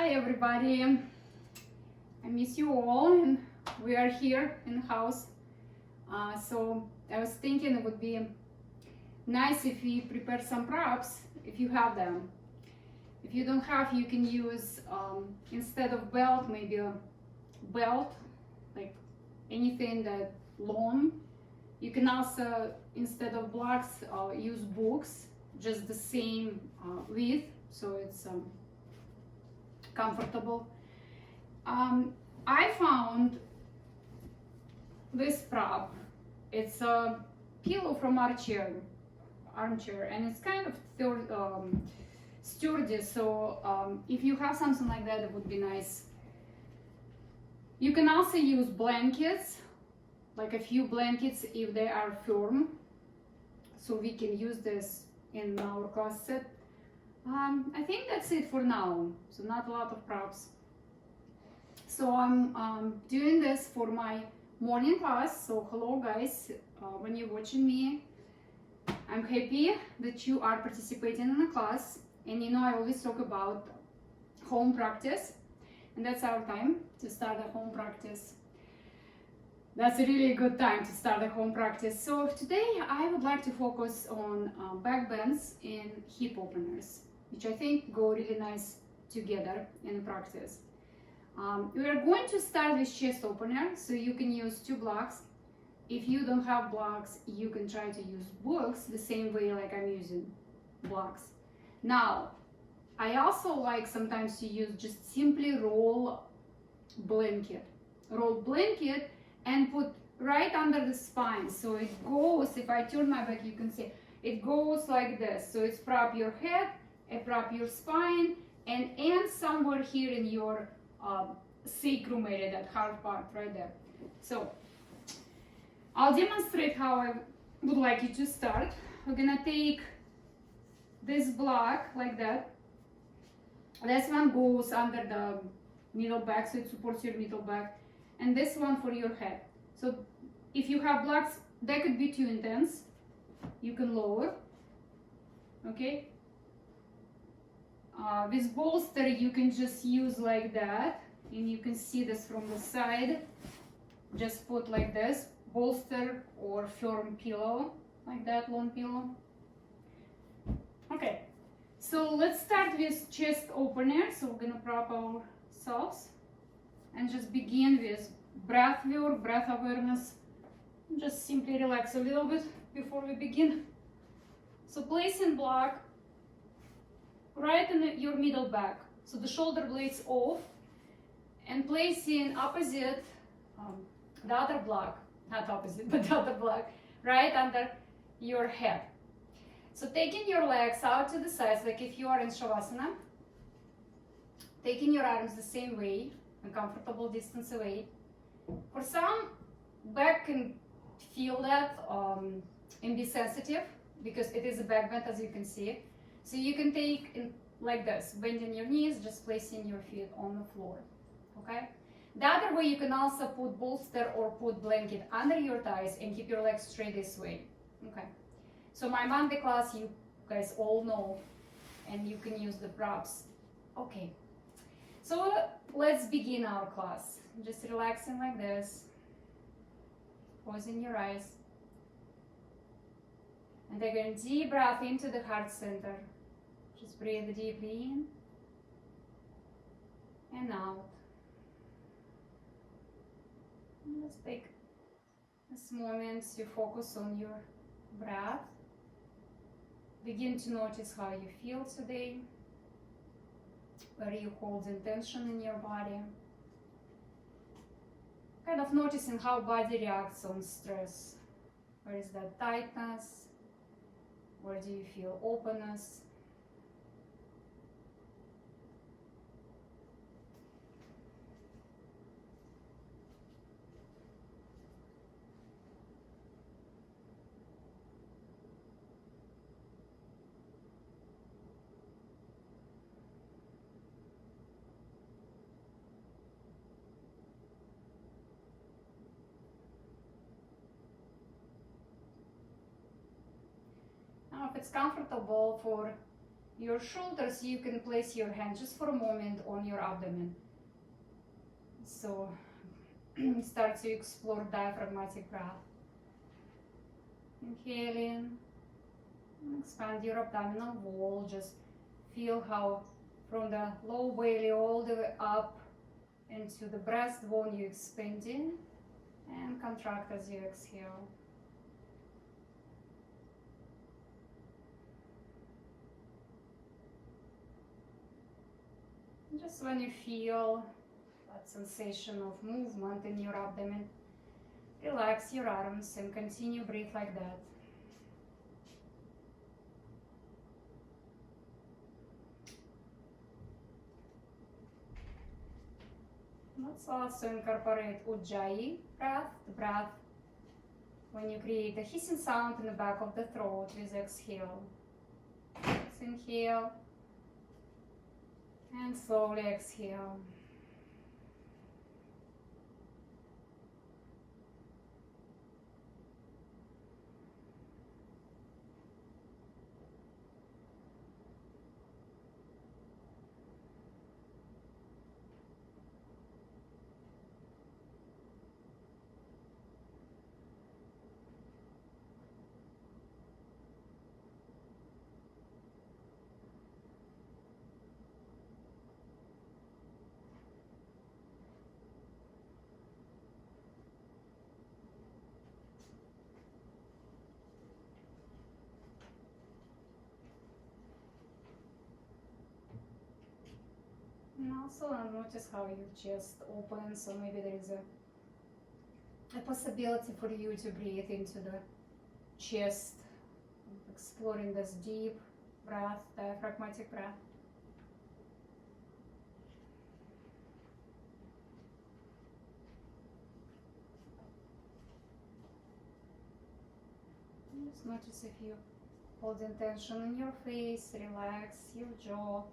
Hi everybody, I miss you all and we are here in the house. So I was thinking it would be nice if we prepare some props if you have them. If you don't have, you can use instead of belt, maybe a belt, like anything that long. You can also, instead of blocks, use books, just the same width, so it's comfortable. I found this prop. It's a pillow from armchair, and it's kind of sturdy. So if you have something like that, it would be nice. You can also use blankets, like a few blankets if they are firm. So we can use this in our class set. I think that's it for now. So not a lot of props. So I'm doing this for my morning class. So hello guys, when you're watching me, I'm happy that you are participating in the class. And you know, I always talk about home practice, and that's our time to start a home practice. That's a really good time to start a home practice. So today I would like to focus on back bends and hip openers, which I think go really nice together in practice. We are going to start with chest opener, so you can use 2 blocks. If you don't have blocks, you can try to use books the same way like I'm using blocks. Now, I also like sometimes to use just simply roll blanket and put right under the spine. So it goes, if I turn my back, you can see, it goes like this. So it's prop your head, and prop your spine, and end somewhere here in your sacrum area, that hard part right there. So I'll demonstrate how I would like you to start. We're gonna take this block like that. This one goes under the middle back, so it supports your middle back, and this one for your head. So if you have blocks, that could be too intense, you can lower, okay? This bolster you can just use like that, and you can see this from the side. Just put like this, bolster or firm pillow, like that, long pillow. Okay, so let's start with chest opener. So we're gonna prop ourselves and just begin with breath work, breath awareness. Just simply relax a little bit before we begin. So placing block right in your middle back, so the shoulder blades off, and placing opposite, the other block, not opposite, but the other block, right under your head. So taking your legs out to the sides, like if you are in Shavasana, taking your arms the same way, a comfortable distance away. For some, back can feel that and be sensitive because it is a back bend, as you can see. So you can take in like this, bending your knees, just placing your feet on the floor, okay? The other way, you can also put bolster or put blanket under your thighs and keep your legs straight this way, okay? So my Monday class, you guys all know, and you can use the props, okay? So let's begin our class. Just relaxing like this, closing your eyes, and taking a deep breath into the heart center. Just breathe deeply in and out. And let's take this moment to focus on your breath. Begin to notice how you feel today, where you hold tension in your body. Kind of noticing how body reacts on stress. Where is that tightness? Where do you feel openness? Now, if it's comfortable for your shoulders, you can place your hand just for a moment on your abdomen. So start to explore diaphragmatic breath. Inhaling, expand your abdominal wall. Just feel how from the low belly all the way up into the breastbone you're expanding, and contract as you exhale. Just when you feel that sensation of movement in your abdomen, relax your arms and continue breathe like that. Let's also incorporate Ujjayi breath, the breath when you create a hissing sound in the back of the throat with exhale. Let's inhale and slowly exhale. And also notice how your chest opens, so maybe there is a possibility for you to breathe into the chest, exploring this deep breath, diaphragmatic breath. Just notice if you hold tension in your face, relax your jaw,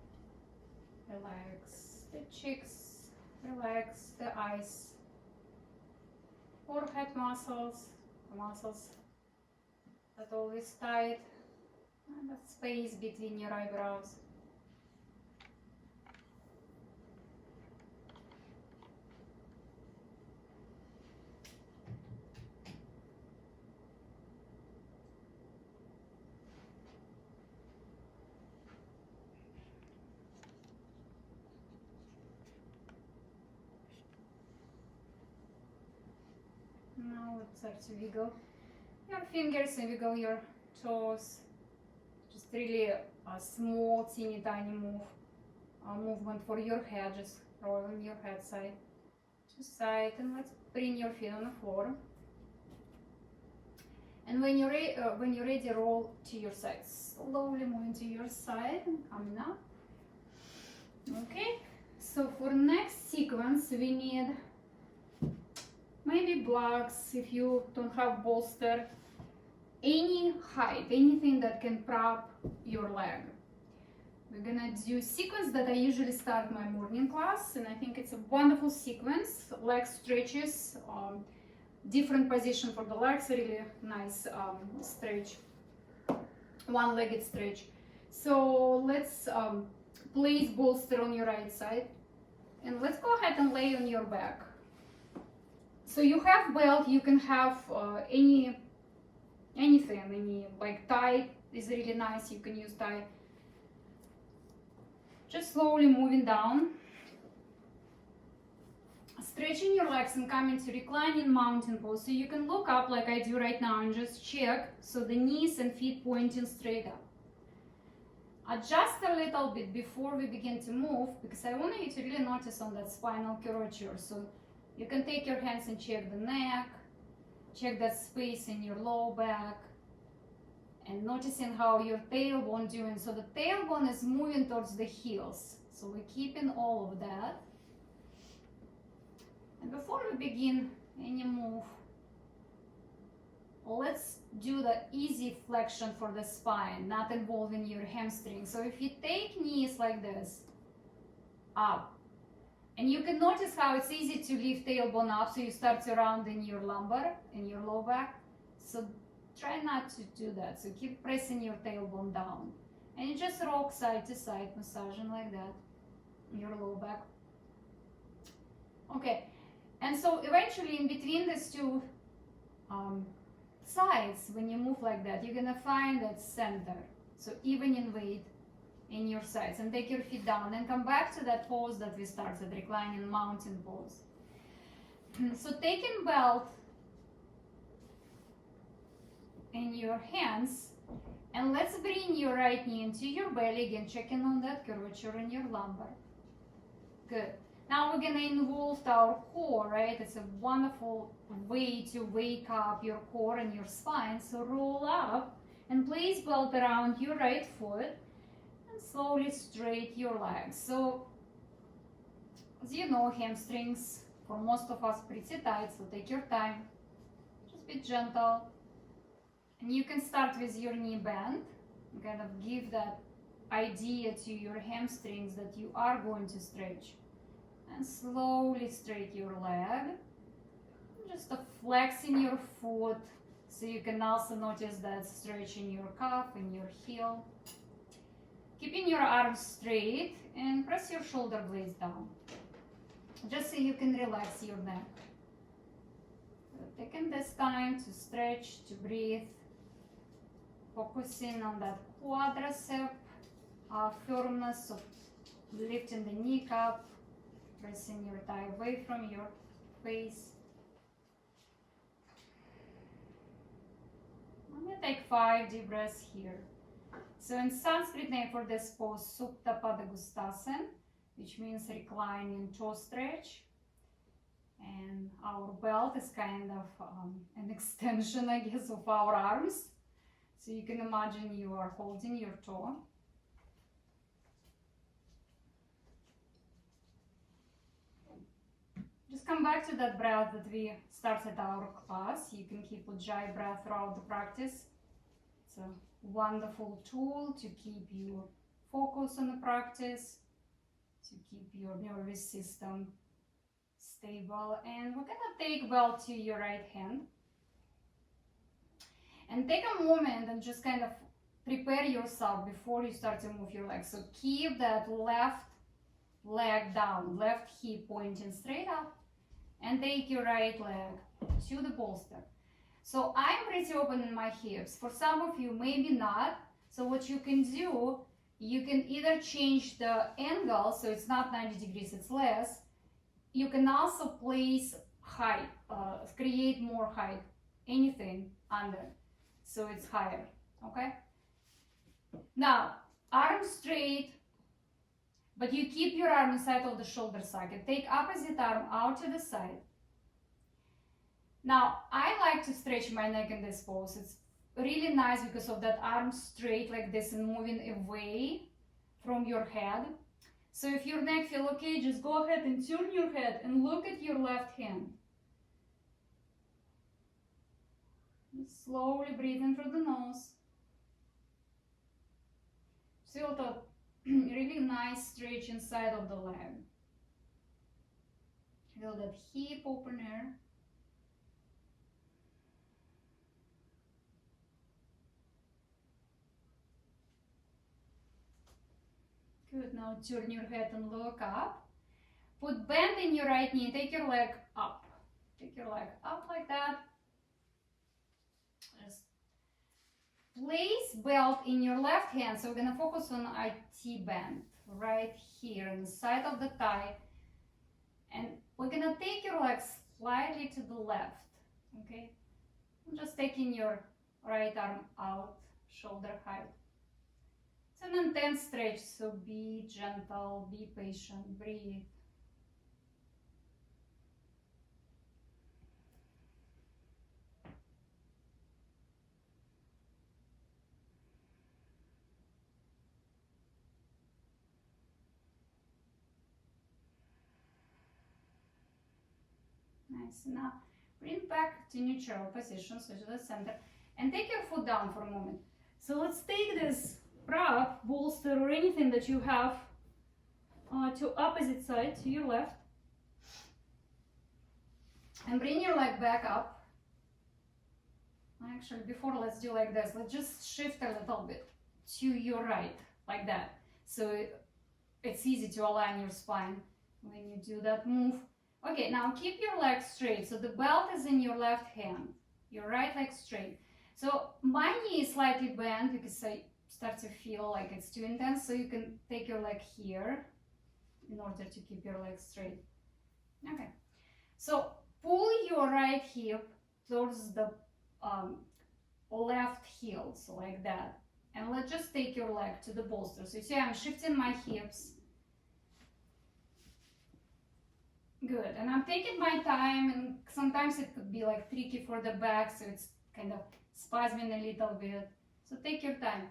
relax the cheeks, relax the eyes, forehead muscles, the muscles that always tight, and the space between your eyebrows. Now let's start to wiggle your fingers and wiggle your toes. Just really a small, teeny tiny movement for your head. Just rolling your head side to side, and let's bring your feet on the floor. And when you're ready, roll to your side. Slowly moving to your side and coming up. Okay. So for next sequence, we need maybe blocks if you don't have bolster, any height, anything that can prop your leg. We're gonna do sequence that I usually start my morning class, and I think it's a wonderful sequence. Leg stretches, different position for the legs, really nice stretch, one-legged stretch. So let's place bolster on your right side, and let's go ahead and lay on your back. So you have belt, you can have anything, any like tie is really nice, you can use tie. Just slowly moving down, stretching your legs and coming to reclining mountain pose. So you can look up like I do right now and just check, so the knees and feet pointing straight up. Adjust a little bit before we begin to move, because I want you to really notice on that spinal curvature. So you can take your hands and check the neck, check that space in your low back, and noticing how your tailbone doing. So the tailbone is moving towards the heels. So we're keeping all of that. And before we begin any move, let's do the easy flexion for the spine, not involving your hamstring. So if you take knees like this, up, and you can notice how it's easy to lift tailbone up, so you start to round in your lumbar, in your low back. So try not to do that. So keep pressing your tailbone down. And you just rock side to side, massaging like that, your low back. Okay, and so eventually in between these two sides, when you move like that, you're gonna find that center. So even in weight in your sides, and take your feet down and come back to that pose that we started, reclining mountain pose. So taking belt in your hands, and let's bring your right knee into your belly again, checking on that curvature in your lumbar. Good. Now we're gonna involve our core, right? It's a wonderful way to wake up your core and your spine. So roll up and place belt around your right foot and slowly straighten your legs. So as you know, hamstrings for most of us pretty tight, so take your time. Just be gentle. And you can start with your knee bend and kind of give that idea to your hamstrings that you are going to stretch. And slowly straighten your leg. Just flexing your foot, so you can also notice that stretch in your calf and your heel. Keeping your arms straight and press your shoulder blades down, just so you can relax your neck. Taking this time to stretch, to breathe, focusing on that quadricep firmness of lifting the kneecap, pressing your thigh away from your face. I'm going to take 5 deep breaths here. So in Sanskrit name for this pose, Supta Padagustasana, which means reclining toe stretch. And our belt is kind of an extension, I guess, of our arms. So you can imagine you are holding your toe. Just come back to that breath that we started our class. You can keep Ujjayi breath throughout the practice. It's a wonderful tool to keep you focused on the practice, to keep your nervous system stable. And we're gonna take belt to your right hand. And take a moment and just kind of prepare yourself before you start to move your legs. So keep that left leg down, left hip pointing straight up. And take your right leg to the bolster. So I'm pretty open in my hips. For some of you, maybe not. So what you can do, you can either change the angle, so it's not 90 degrees, it's less. You can also place height, create more height, anything under, so it's higher, okay? Now, arms straight, but you keep your arm inside of the shoulder socket. Take opposite arm out to the side. Now, I like to stretch my neck in this pose. It's really nice because of that arm straight like this and moving away from your head. So if your neck feels okay, just go ahead and turn your head and look at your left hand. Slowly breathe in through the nose. Feel the really nice stretch inside of the leg. Feel that hip opener. Good, now turn your head and look up. Put bend in your right knee, take your leg up. Take your leg up like that. Just place belt in your left hand. So we're gonna focus on our T-bend right here on the side of the thigh. And we're gonna take your legs slightly to the left, okay? I'm just taking your right arm out, shoulder height. It's an intense stretch, so be gentle, be patient, breathe. Nice. Now bring back to neutral position, so to the center, and take your foot down for a moment. So let's take this prop, bolster, or anything that you have to opposite side, to your left, and bring your leg back up. Actually, before, let's do like this. Let's just shift a little bit. to your right, like that. So it's easy to align your spine when you do that move. Okay, now keep your legs straight. So the belt is in your left hand, your right leg straight. So my knee is slightly bent because I start to feel like it's too intense. So you can take your leg here in order to keep your legs straight. Okay, so pull your right hip towards the left heel, so like that. And let's just take your leg to the bolster. So you see I'm shifting my hips. Good, and I'm taking my time, and sometimes it could be like tricky for the back, so it's kind of spasming a little bit. So take your time.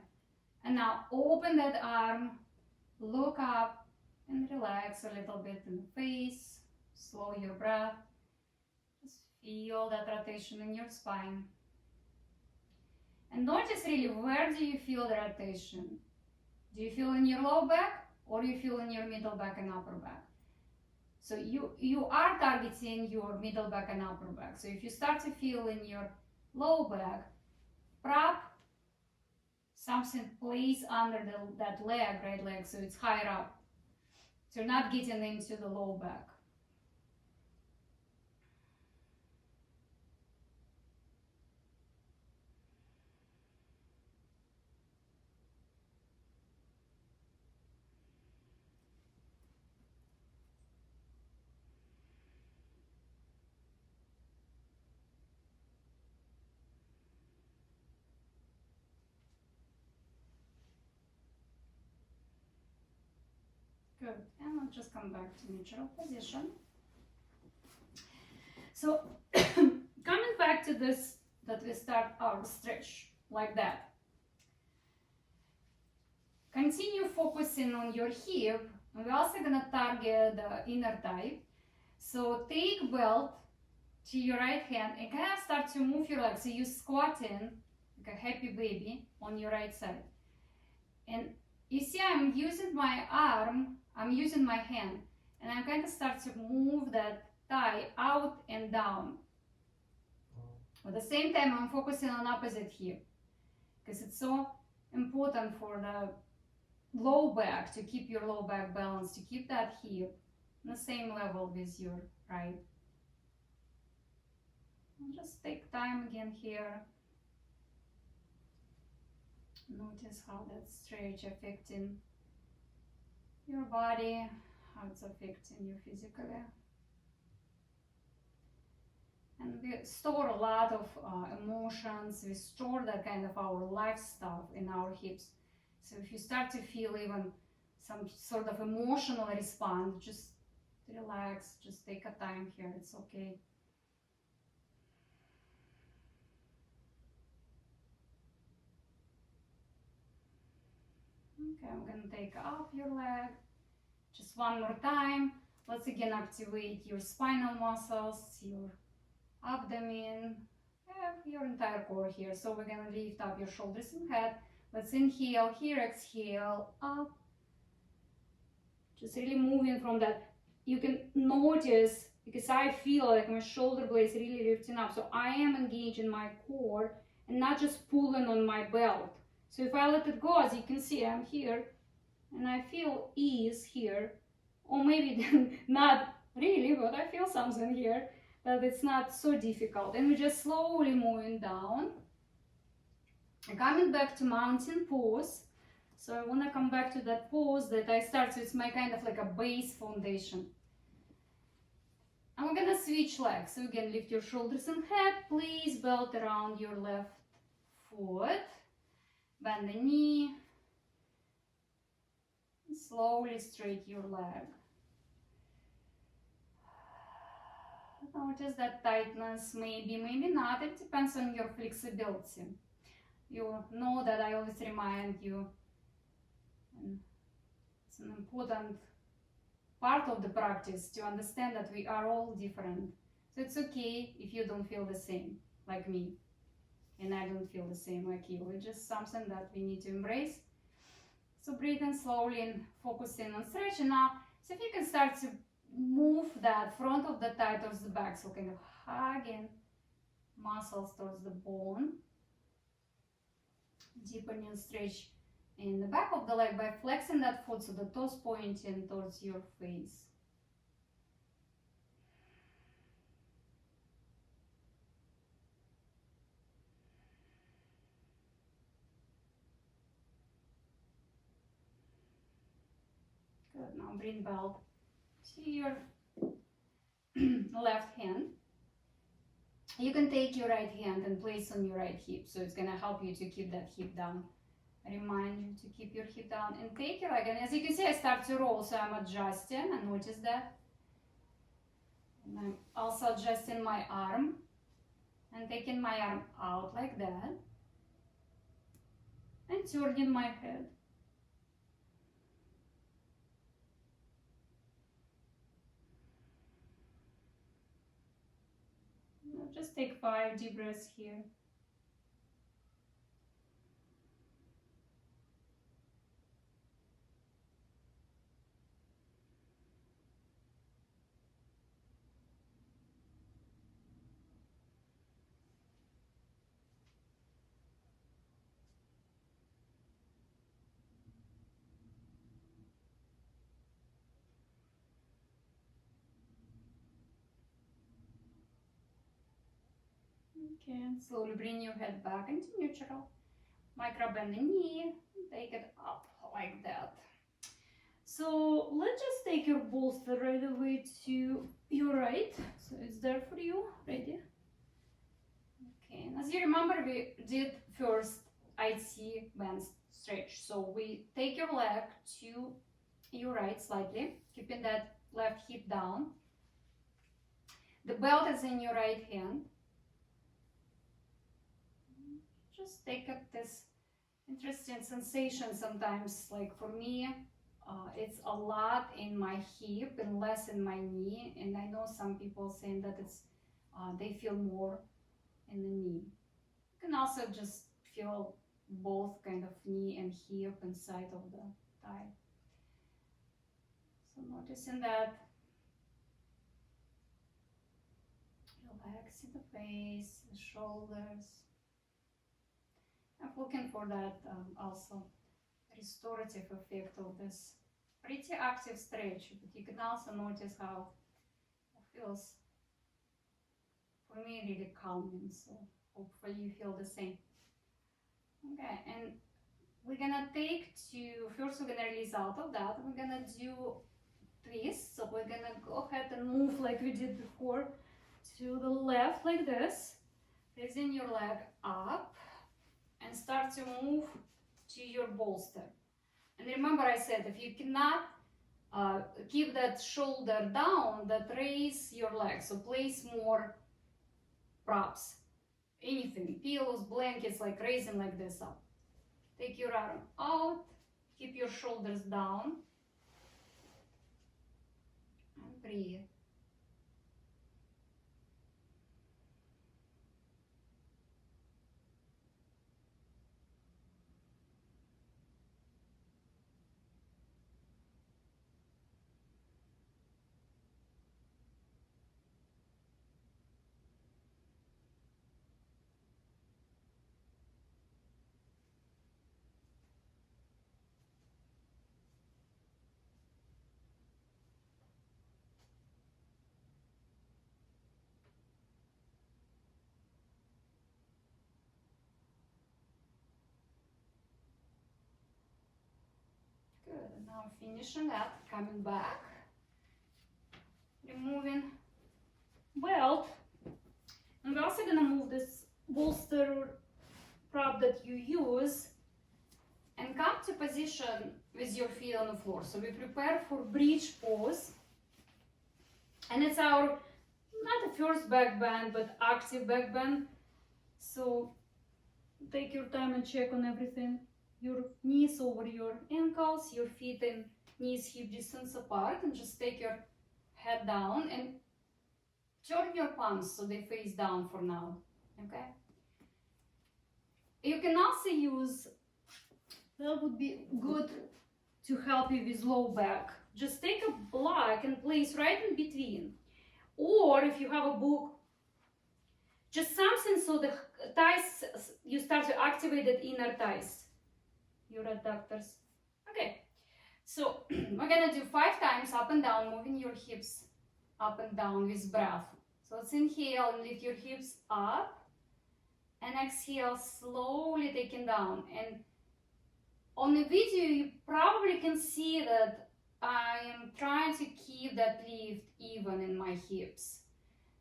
And now open that arm, look up, and relax a little bit in the face. Slow your breath. Just feel that rotation in your spine. And notice really, where do you feel the rotation? Do you feel in your low back, or do you feel in your middle back and upper back? So you are targeting your middle back and upper back. So if you start to feel in your low back, prop something place under that leg, right leg, so it's higher up. So you're not getting into the low back. Good, and I'll just come back to neutral position. So coming back to this, that we start our stretch like that. Continue focusing on your hip, and we're also gonna target the inner thigh. So take belt to your right hand and kind of start to move your legs. So you're squatting like a happy baby on your right side. And you see I'm using my arm, I'm using my hand, and I'm going to start to move that thigh out and down. At the same time, I'm focusing on opposite hip because it's so important for the low back, to keep your low back balanced, to keep that hip on the same level with your right. And just take time again here. Notice how that stretch affecting your body, how it's affecting you physically. And we store a lot of emotions, we store that kind of our life stuff in our hips. So if you start to feel even some sort of emotional response, just relax, just take a time here, it's okay. Okay, I'm gonna take up your leg. Just one more time. Let's again activate your spinal muscles, your abdomen, your entire core here. So we're gonna lift up your shoulders and head. Let's inhale here, exhale, up. Just really moving from that. You can notice, because I feel like my shoulder blades really lifting up. So I am engaging my core and not just pulling on my belt. So if I let it go, as you can see, I'm here and I feel ease here, or maybe not really, but I feel something here, that it's not so difficult. And we're just slowly moving down and coming back to mountain pose. So I want to come back to that pose that I started. So it's my kind of like a base foundation. And we're gonna switch legs. So again, lift your shoulders and head. Please belt around your left foot. Bend the knee. And slowly straighten your leg. Notice that tightness, maybe, maybe not. It depends on your flexibility. You know that I always remind you, and it's an important part of the practice to understand that we are all different. So it's okay if you don't feel the same like me, and I don't feel the same like you. It's just something that we need to embrace. So breathe in slowly and focusing on stretching. Now, so if you can start to move that front of the thigh towards the back, so kind of hugging muscles towards the bone, deepening stretch in the back of the leg by flexing that foot so the toes pointing towards your face. Good. Now bring belt to your left hand. You can take your right hand and place on your right hip, so it's gonna help you to keep that hip down. I remind you to keep your hip down and take your leg. And as you can see, I start to roll, so I'm adjusting. I notice that. And I'm also adjusting my arm and taking my arm out like that and turning my head. Now just take 5 deep breaths here. Okay, and slowly bring your head back into neutral. Micro bend the knee, take it up like that. So let's just take your bolster right away to your right. So it's there for you, ready? Okay, and as you remember, we did first IT band stretch. So we take your leg to your right slightly, keeping that left hip down. The belt is in your right hand. Just take up this interesting sensation sometimes, like for me, it's a lot in my hip and less in my knee, and I know some people saying that it's they feel more in the knee. You can also just feel both kind of knee and hip inside of the thigh. So noticing that, relaxing the face, the shoulders. I'm looking for that also restorative effect of this pretty active stretch, but you can also notice how it feels, for me, really calming, so hopefully you feel the same. Okay, and we're gonna first we're gonna release out of that, we're gonna do twist, so we're gonna go ahead and move like we did before to the left like this, raising your leg up and start to move to your bolster. And remember I said, if you cannot keep that shoulder down, that raise your leg. So place more props, anything, pillows, blankets, like raising like this up. Take your arm out, keep your shoulders down, and breathe. Good, and now finishing that, coming back, removing belt, and we're also gonna move this bolster prop that you use and come to position with your feet on the floor. So we prepare for bridge pose, and it's our, not the first back bend, but active back bend. So take your time and check on everything. Your knees over your ankles, your feet and knees hip distance apart, and just take your head down and turn your palms so they face down for now, okay? You can also use, that would be good to help you with low back. Just take a block and place right in between. Or if you have a book, just something so the thighs, you start to activate that inner thighs. your adductors. Okay, so we're gonna do 5 times up and down, moving your hips up and down with breath. So let's inhale and lift your hips up, and exhale, slowly taking down. And on the video, you probably can see that I am trying to keep that lift even in my hips.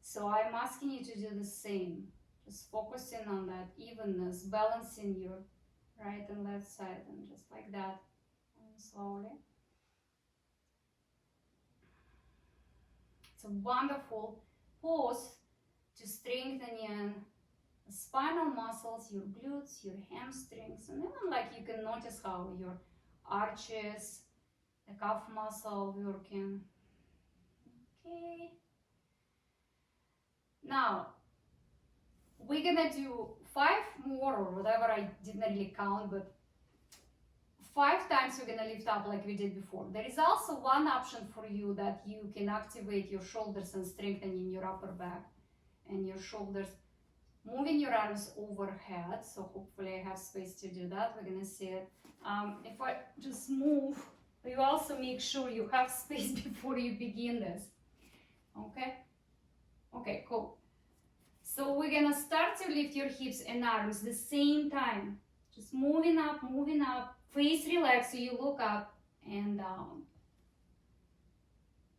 So I'm asking you to do the same. Just focusing on that evenness, balancing your right and left side, and just like that, and slowly. It's a wonderful pose to strengthening the spinal muscles, your glutes, your hamstrings, and even like you can notice how your arches, the calf muscle working. Okay. Now, we're gonna do 5 more, or whatever, I didn't really count, but 5 times we're gonna lift up like we did before. There is also one option for you that you can activate your shoulders and strengthening your upper back and your shoulders, moving your arms overhead. So hopefully I have space to do that. We're gonna see it. If I just move, you also make sure you have space before you begin this. Okay? Okay, cool. So we're gonna start to lift your hips and arms the same time. Just moving up, face relaxed, so you look up and down.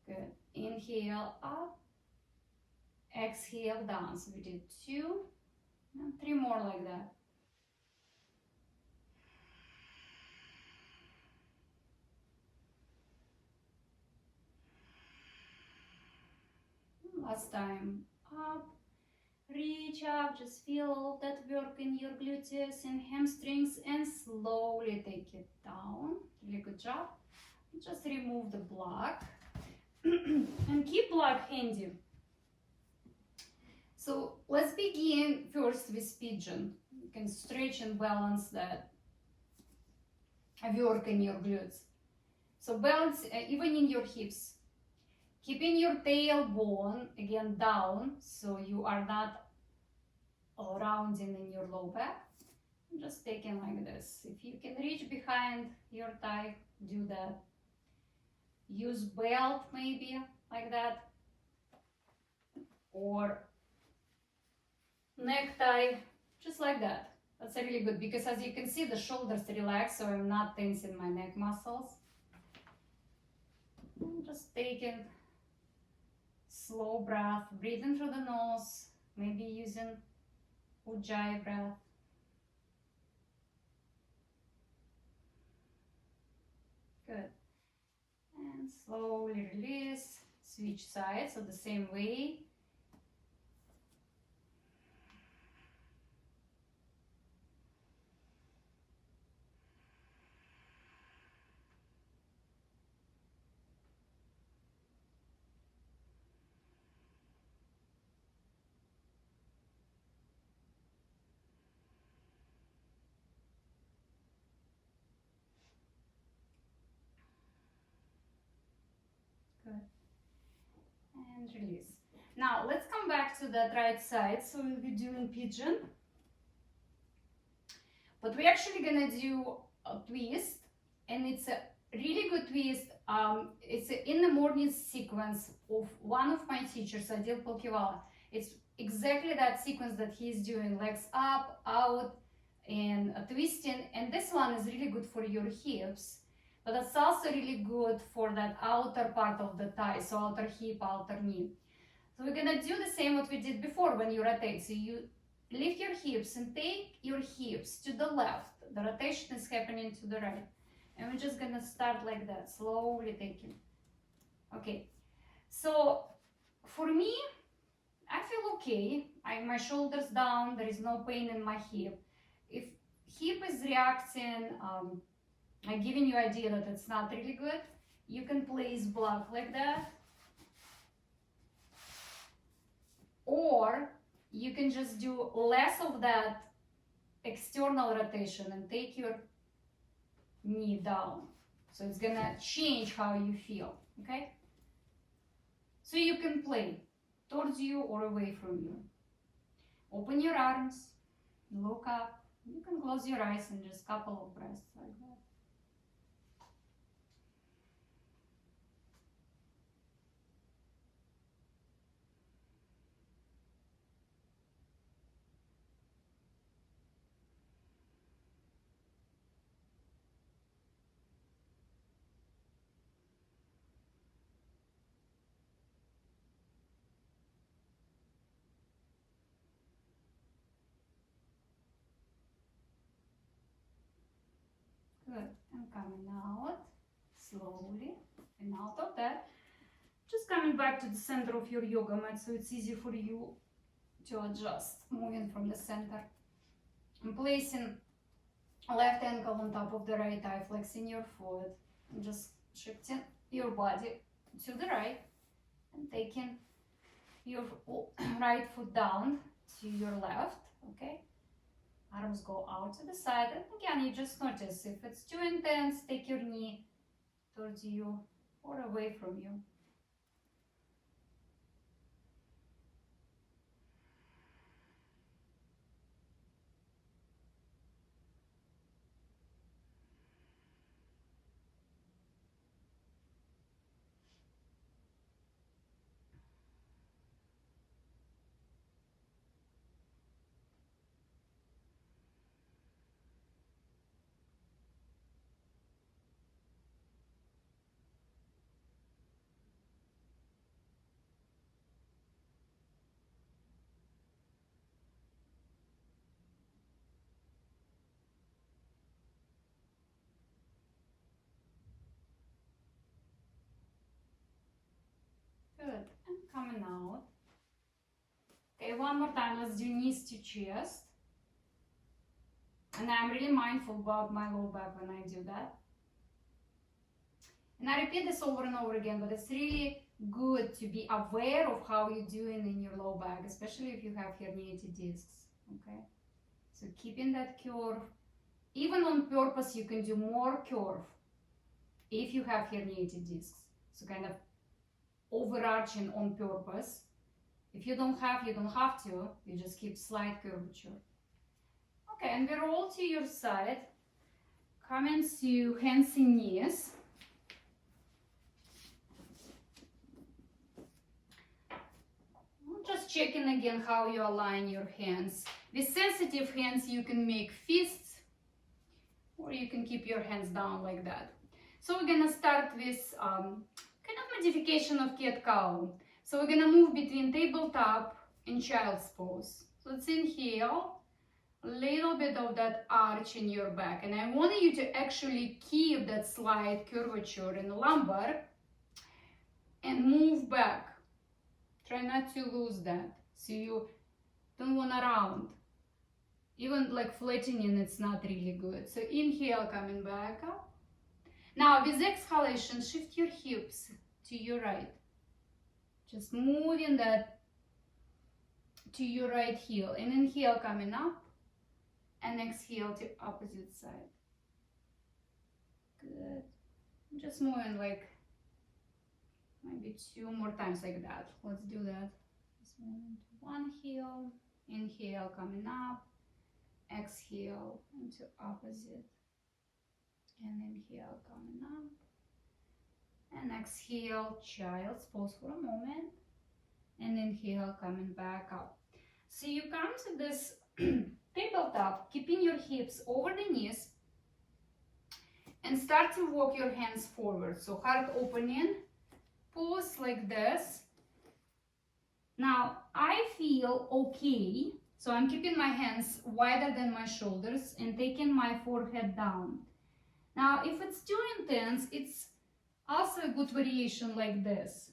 Good. Inhale up, exhale down. So we did 2, and 3 more like that. Last time, up, reach up, just feel all of that work in your gluteus and hamstrings, and slowly take it down. Really good job. Just remove the block and keep block handy. So let's begin first with pigeon. You can stretch and balance that work in your glutes. So balance even in your hips. Keeping your tailbone again down, so you are not rounding in your low back. Just taking like this. If you can reach behind your thigh, do that. Use belt maybe like that, or necktie, just like that. That's really good, because as you can see, the shoulders relax, so I'm not tensing my neck muscles. I'm just taking slow breath, breathing through the nose, maybe using Ujjayi breath. Good. And slowly release, switch sides, so the same way. Good. And release. Now let's come back to that right side. So we'll be doing pigeon, but we're actually gonna do a twist, and it's a really good twist. It's in the morning sequence of one of my teachers, Adil Polkivala. It's exactly that sequence that he's doing, legs up, out, and twisting. And this one is really good for your hips, but it's also really good for that outer part of the thigh, so outer hip, outer knee. So we're gonna do the same what we did before when you rotate. So you lift your hips and take your hips to the left. The rotation is happening to the right. And we're just gonna start like that, slowly taking. Okay, so for me, I feel okay. My shoulders down, there is no pain in my hip. If hip is reacting, I'm giving you idea that it's not really good, you can place block like that. Or you can just do less of that external rotation and take your knee down. So it's gonna change how you feel, okay? So you can play towards you or away from you. Open your arms, look up, You can close your eyes and just couple of breaths like that. Good. And coming out slowly. And out of that, just coming back to the center of your yoga mat so it's easy for you to adjust, moving from the center. And placing left ankle on top of the right thigh, flexing your foot, and just shifting your body to the right and taking your right foot down to your left, okay? Arms go out to the side, and again, you just notice if it's too intense, take your knee towards you or away from you. Good, and coming out. Okay, one more time, let's do knees to chest. And I'm really mindful about my low back when I do that. And I repeat this over and over again, but it's really good to be aware of how you're doing in your low back, especially if you have herniated discs, okay? So keeping that curve, even on purpose, you can do more curve if you have herniated discs. So kind of overarching on purpose. If you don't have, you don't have to. You just keep slight curvature. Okay, and we roll to your side, coming to hands and knees. Just checking again how you align your hands. With sensitive hands, you can make fists, or you can keep your hands down like that. So we're gonna start with kind of modification of cat-cow. So we're gonna move between tabletop and child's pose. So let's inhale, a little bit of that arch in your back. And I want you to actually keep that slight curvature in the lumbar and move back. Try not to lose that. So you don't want to round. Even like flattening, it's not really good. So inhale, coming back up. Now with exhalation, shift your hips to your right. Just moving that to your right heel. And inhale, coming up. And exhale to opposite side. Good. Just moving like maybe 2 more times like that. Let's do that. Just moving to one heel. Inhale, coming up. Exhale into opposite. And inhale, coming up. And exhale, child's pose for a moment. And inhale, coming back up. So you come to this tabletop, keeping your hips over the knees. And start to walk your hands forward. So heart opening. Pose like this. Now I feel okay, so I'm keeping my hands wider than my shoulders and taking my forehead down. Now if it's too intense, it's also a good variation like this.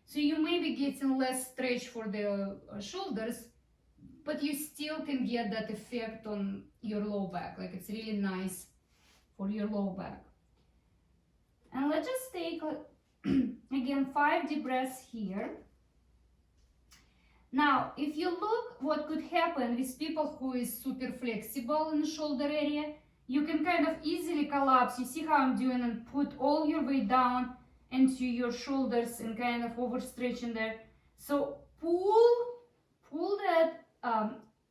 So you may be getting less stretch for the shoulders, but you still can get that effect on your low back. Like it's really nice for your low back. And let's just take again 5 deep breaths here. Now, if you look what could happen with people who is super flexible in the shoulder area, you can kind of easily collapse. You see how I'm doing, and put all your weight down into your shoulders and kind of overstretching there. So pull that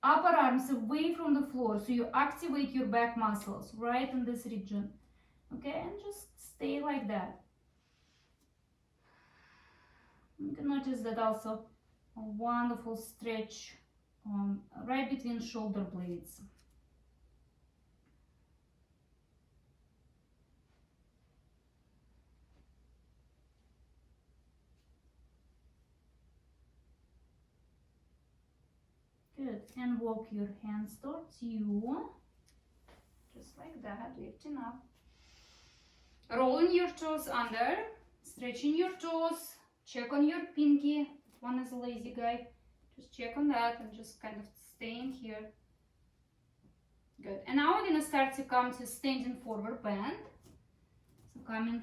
upper arms away from the floor, so you activate your back muscles right in this region. Okay, and just stay like that. You can notice that also a wonderful stretch right between shoulder blades. Good, and walk your hands towards you, just like that, lifting up. Rolling your toes under, stretching your toes, check on your pinky. One is a lazy guy, just check on that and just kind of staying here. Good, and now we're gonna start to come to standing forward bend. So coming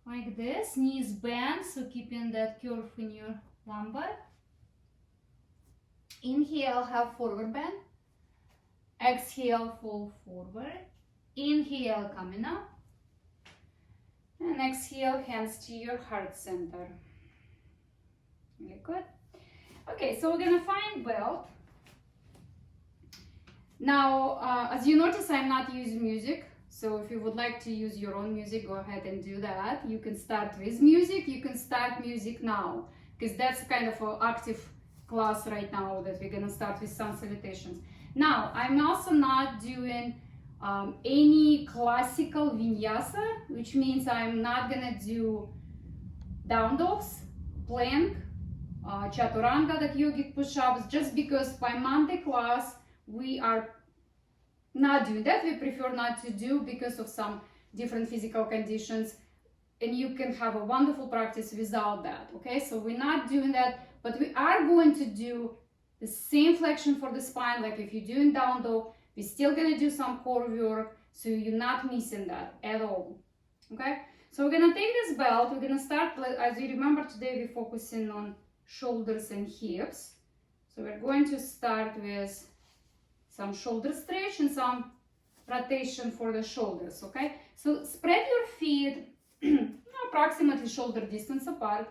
like this, knees bend, so keeping that curve in your lumbar. Inhale, have forward bend. Exhale, fall forward. Inhale, coming up. And exhale, hands to your heart center. Really good. Okay, so we're gonna find belt. Now, as you notice, I'm not using music. So if you would like to use your own music, go ahead and do that. You can start with music. You can start music now, because that's kind of an active class right now that we're gonna start with sun salutations. Now, I'm also not doing any classical vinyasa, which means I'm not gonna do down dogs, plank, chaturanga, that yogic push-ups, just because by Monday class we are not doing that. We prefer not to do because of some different physical conditions, and you can have a wonderful practice without that. Okay, so we're not doing that. But we are going to do the same flexion for the spine, like if you're doing down dog, we're still going to do some core work, so you're not missing that at all. Okay, so we're going to take this belt, we're going to start, as you remember today, we're focusing on shoulders and hips. So we're going to start with some shoulder stretch and some rotation for the shoulders. Okay, so spread your feet approximately shoulder distance apart.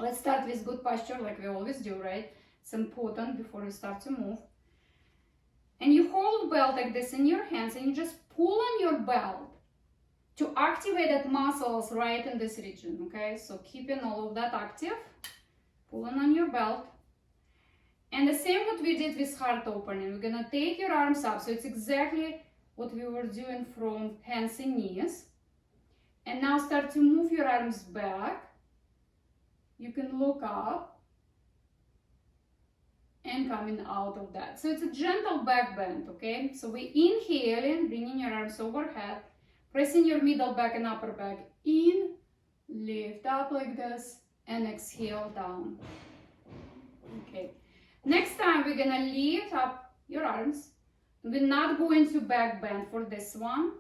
Let's start with good posture, like we always do, right? It's important before you start to move. And you hold belt like this in your hands, and you just pull on your belt to activate that muscles right in this region, okay? So keeping all of that active, pulling on your belt. And the same what we did with heart opening. We're gonna take your arms up, so it's exactly what we were doing from hands and knees. And now start to move your arms back. You can look up and coming out of that. So it's a gentle back bend, okay? So we inhale in, bringing your arms overhead, pressing your middle back and upper back in, lift up like this, and exhale down. Okay. Next time we're gonna lift up your arms. We're not going to back bend for this one.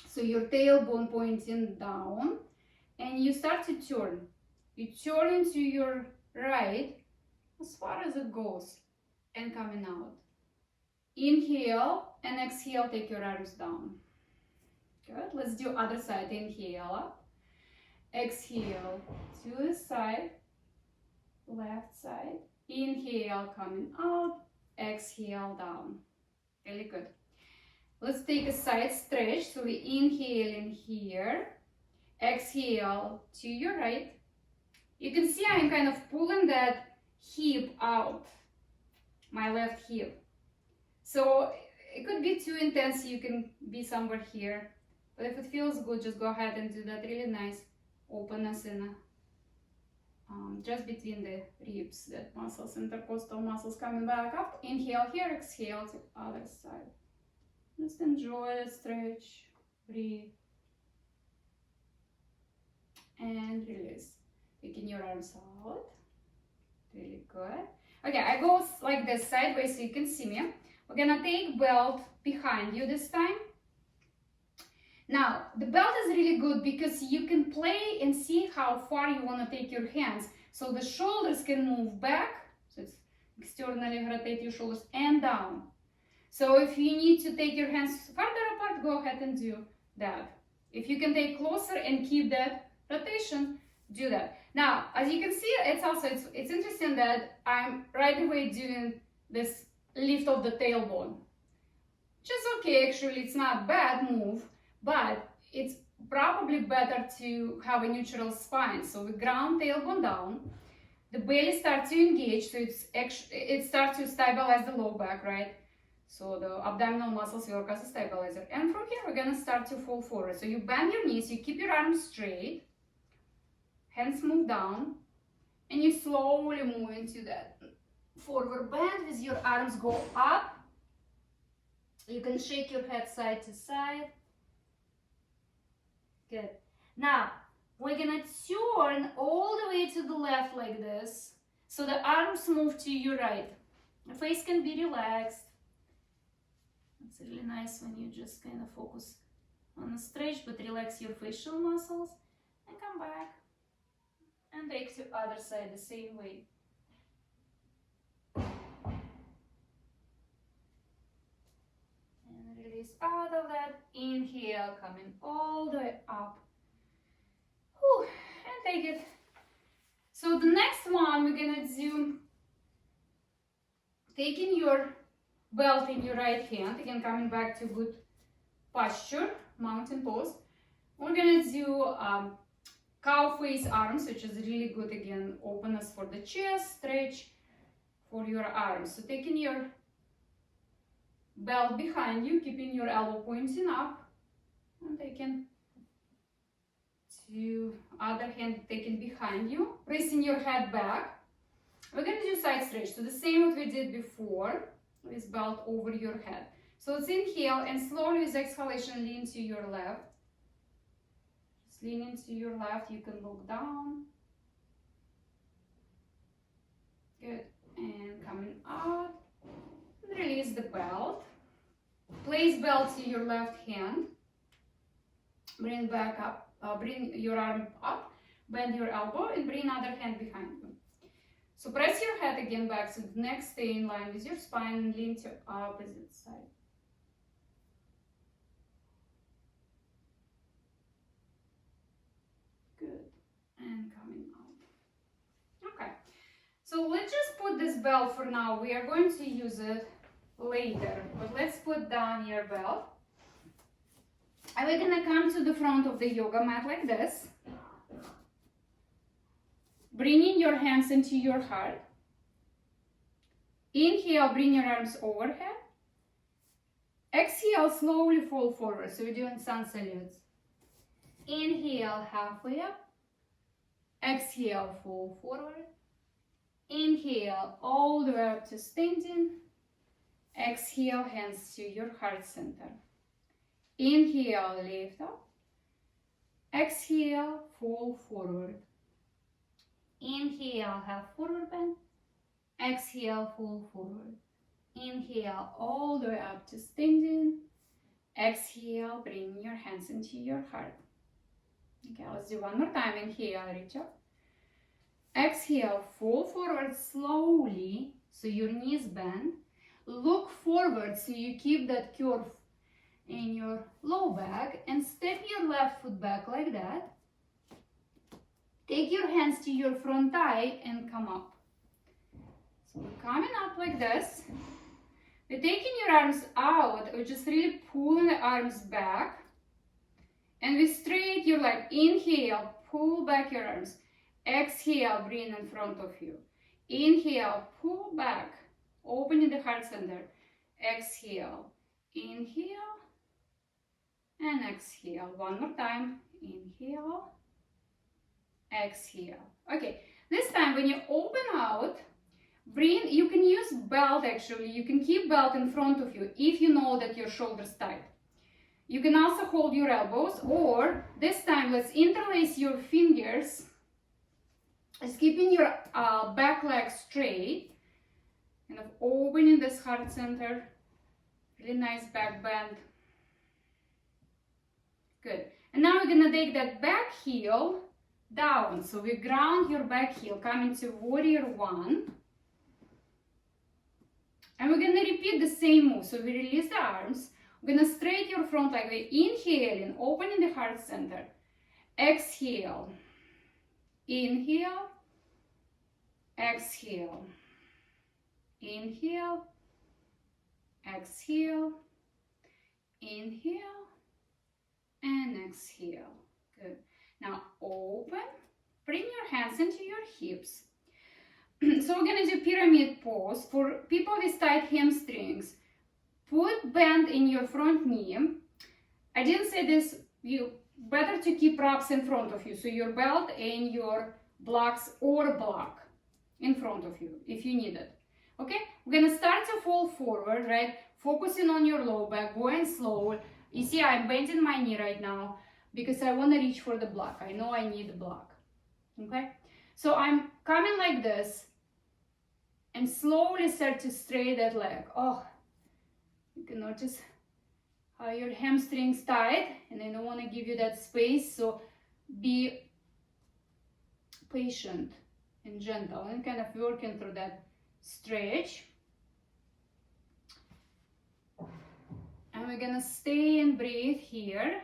So your tailbone pointing down, and you start to turn. You turn into your right as far as it goes and coming out. Inhale and exhale, take your arms down. Good. Let's do other side. Inhale up. Exhale to the side. Left side. Inhale, coming out. Exhale down. Really good. Let's take a side stretch. So we inhale in here. Exhale to your right. You can see I'm kind of pulling that hip out, my left hip. So it could be too intense, you can be somewhere here. But if it feels good, just go ahead and do that really nice openness in just between the ribs, that muscles, intercostal muscles coming back up. Inhale here, exhale to other side. Just enjoy it, stretch, breathe, and release. Taking your arms out. Really good. Okay, I go like this sideways so you can see me. We're gonna take belt behind you this time. Now, the belt is really good because you can play and see how far you want to take your hands. So the shoulders can move back. So it's externally rotate your shoulders and down. So if you need to take your hands farther apart, go ahead and do that. If you can take closer and keep that rotation, do that. Now, as you can see, it's interesting that I'm right away doing this lift of the tailbone. Just okay, actually, it's not a bad move, but it's probably better to have a neutral spine. So we ground tailbone down, the belly starts to engage, so it starts to stabilize the low back, right? So the abdominal muscles work as a stabilizer. And from here, we're gonna start to fall forward. So you bend your knees, you keep your arms straight, hands move down, and you slowly move into that forward bend with your arms go up. You can shake your head side to side. Good. Now, we're gonna turn all the way to the left like this. So the arms move to your right. The face can be relaxed. It's really nice when you just kind of focus on the stretch, but relax your facial muscles and come back. And take to other side the same way. And release out of that. Inhale, coming all the way up. Whew, and take it. So the next one we're gonna do, taking your belt in your right hand, again coming back to good posture, mountain pose. We're gonna do cow face arms, which is really good, again, openness for the chest, stretch for your arms. So taking your belt behind you, keeping your elbow pointing up, and taking to other hand taken behind you, pressing your head back. We're going to do side stretch, so the same what we did before, with belt over your head. So let's inhale and slowly with exhalation lean to your left. Just leaning to your left, you can look down. Good, and coming out. Release the belt. Place belt to your left hand. Bring back up. Bring your arm up, bend your elbow, and bring other hand behind you. So press your head again back so the neck stay in line with your spine and lean to opposite side. Good, and coming out. Okay, so let's just put this belt for now. We are going to use it later, but let's put down your belt. And we're gonna come to the front of the yoga mat like this. Bringing your hands into your heart. Inhale, bring your arms overhead. Exhale, slowly fall forward. So we're doing sun salutes. Inhale, halfway up. Exhale, fall forward. Inhale, all the way up to standing. Exhale, hands to your heart center. Inhale, lift up. Exhale, fall forward. Inhale, half forward bend. Exhale, fall forward. Inhale, all the way up to standing. Exhale, bring your hands into your heart. Okay, let's do one more time. Inhale, reach up. Exhale, fall forward slowly so your knees bend. Look forward so you keep that curve in your low back, and step your left foot back like that. Take your hands to your front thigh and come up. So we're coming up like this. We're taking your arms out, we're just really pulling the arms back. And we straight your leg. Inhale, pull back your arms. Exhale, bring in front of you. Inhale, pull back, opening the heart center. Exhale, inhale, and exhale. One more time. Inhale, exhale. Okay, this time when you open out, you can use belt actually. You can keep belt in front of you if you know that your shoulder's tight. You can also hold your elbows, or this time let's interlace your fingers. Just keeping your back leg straight, kind of opening this heart center. Really nice back bend. Good. And now we're gonna take that back heel down. So we ground your back heel, coming to warrior one. And we're gonna repeat the same move. So we release the arms. We're gonna straight your front leg. Inhaling, opening the heart center. Exhale. Inhale, exhale. Inhale, exhale, inhale, and exhale. Good. Now open, bring your hands into your hips. So we're gonna do pyramid pose. For people with tight hamstrings, put bend in your front knee. I didn't say this, you better to keep wraps in front of you, so your belt and your blocks or block in front of you if you need it. Okay, we're gonna start to fall forward, right? Focusing on your low back, going slow. You see, I'm bending my knee right now because I want to reach for the block. I know I need the block. Okay, so I'm coming like this and slowly start to straighten that leg. Oh, you can notice how your hamstrings tight, and I don't want to give you that space, so be patient and gentle and kind of working through that stretch. And we're gonna stay and breathe here.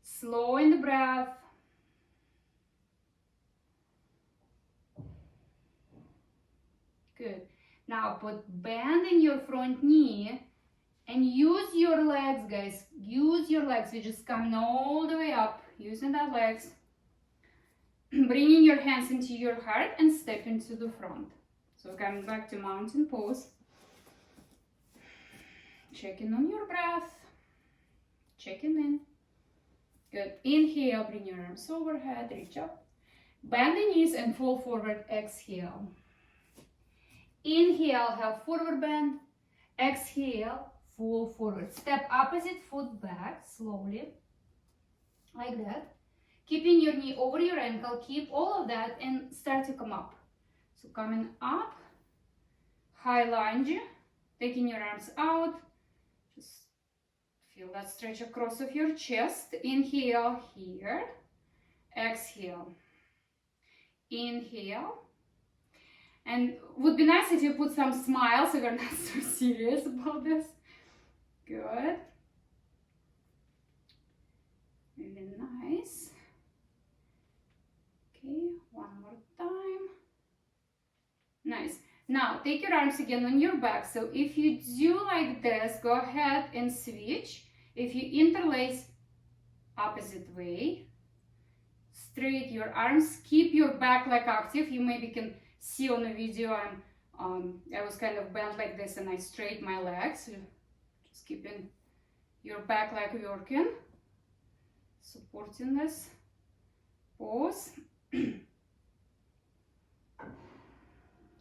Slow in the breath. Good. Now put bend in your front knee and use your legs, guys. Use your legs. You're just coming all the way up, using that legs. Bringing your hands into your heart and step into the front. So coming back to mountain pose. Checking on your breath. Checking in. Good. Inhale, bring your arms overhead, reach up. Bend the knees and fall forward. Exhale. Inhale, have forward bend. Exhale, fall forward. Step opposite foot back slowly, like that. Keeping your knee over your ankle, keep all of that and start to come up. So coming up, high lunge, taking your arms out. Just feel that stretch across of your chest. Inhale here, exhale. Inhale. And would be nice if you put some smiles so you're not so serious about this. Good. Really nice. Okay, one more time. Nice. Now take your arms again on your back. So if you do like this, go ahead and switch. If you interlace opposite way, straight your arms, keep your back leg active. You maybe can see on the video I was kind of bent like this and I straighten my legs. Just keeping your back leg working, supporting this pose.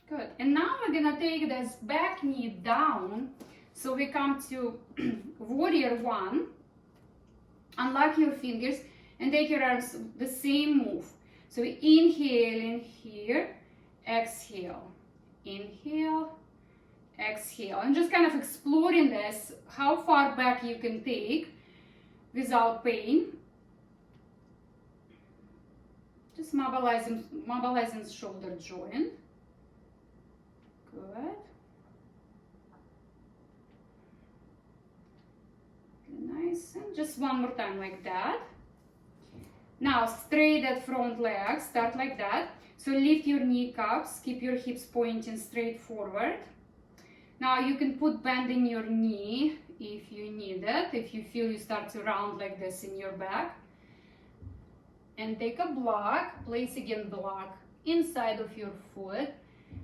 Good. And now we're gonna take this back knee down. So we come to warrior one. Unlock your fingers and take your arms the same move. So we inhale in here, exhale, inhale, exhale, and just kind of exploring this, how far back you can take without pain. Just mobilizing shoulder joint. Good. Nice. And just one more time like that. Now straight that front leg, start like that. So lift your kneecaps, keep your hips pointing straight forward. Now you can put bend in your knee if you need it, if you feel you start to round like this in your back. And take a block, place again block inside of your foot.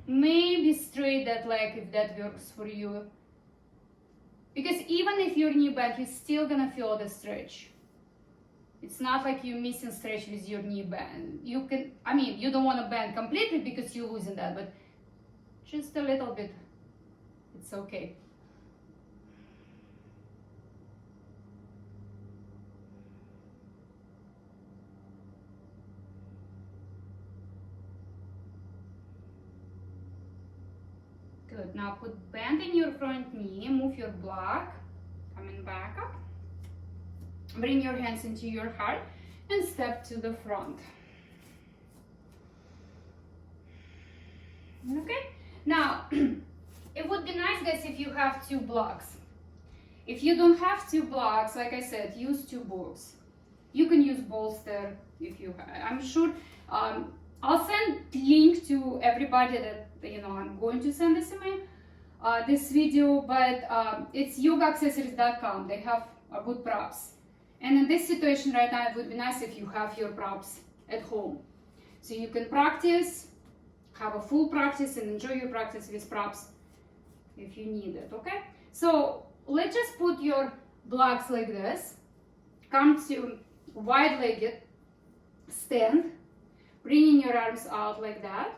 Maybe straight that leg if that works for you. Because even if your knee bend, you're still gonna feel the stretch. It's not like you're missing stretch with your knee bend. You can, I mean, you don't want to bend completely because you're losing that, but just a little bit, it's okay. Good. Now put bend in your front knee, move your block, coming back up. Bring your hands into your heart and step to the front. Okay. Now, it would be nice, guys, if you have two blocks. If you don't have two blocks, like I said, use two books. You can use bolster if you have. I'm sure I'll send link to everybody that I'm going to send this email, this video, but it's yogaaccessories.com. They have good props. And in this situation right now, it would be nice if you have your props at home. So you can practice, have a full practice, and enjoy your practice with props if you need it, okay? So let's just put your blocks like this. Come to wide-legged stand, bringing your arms out like that.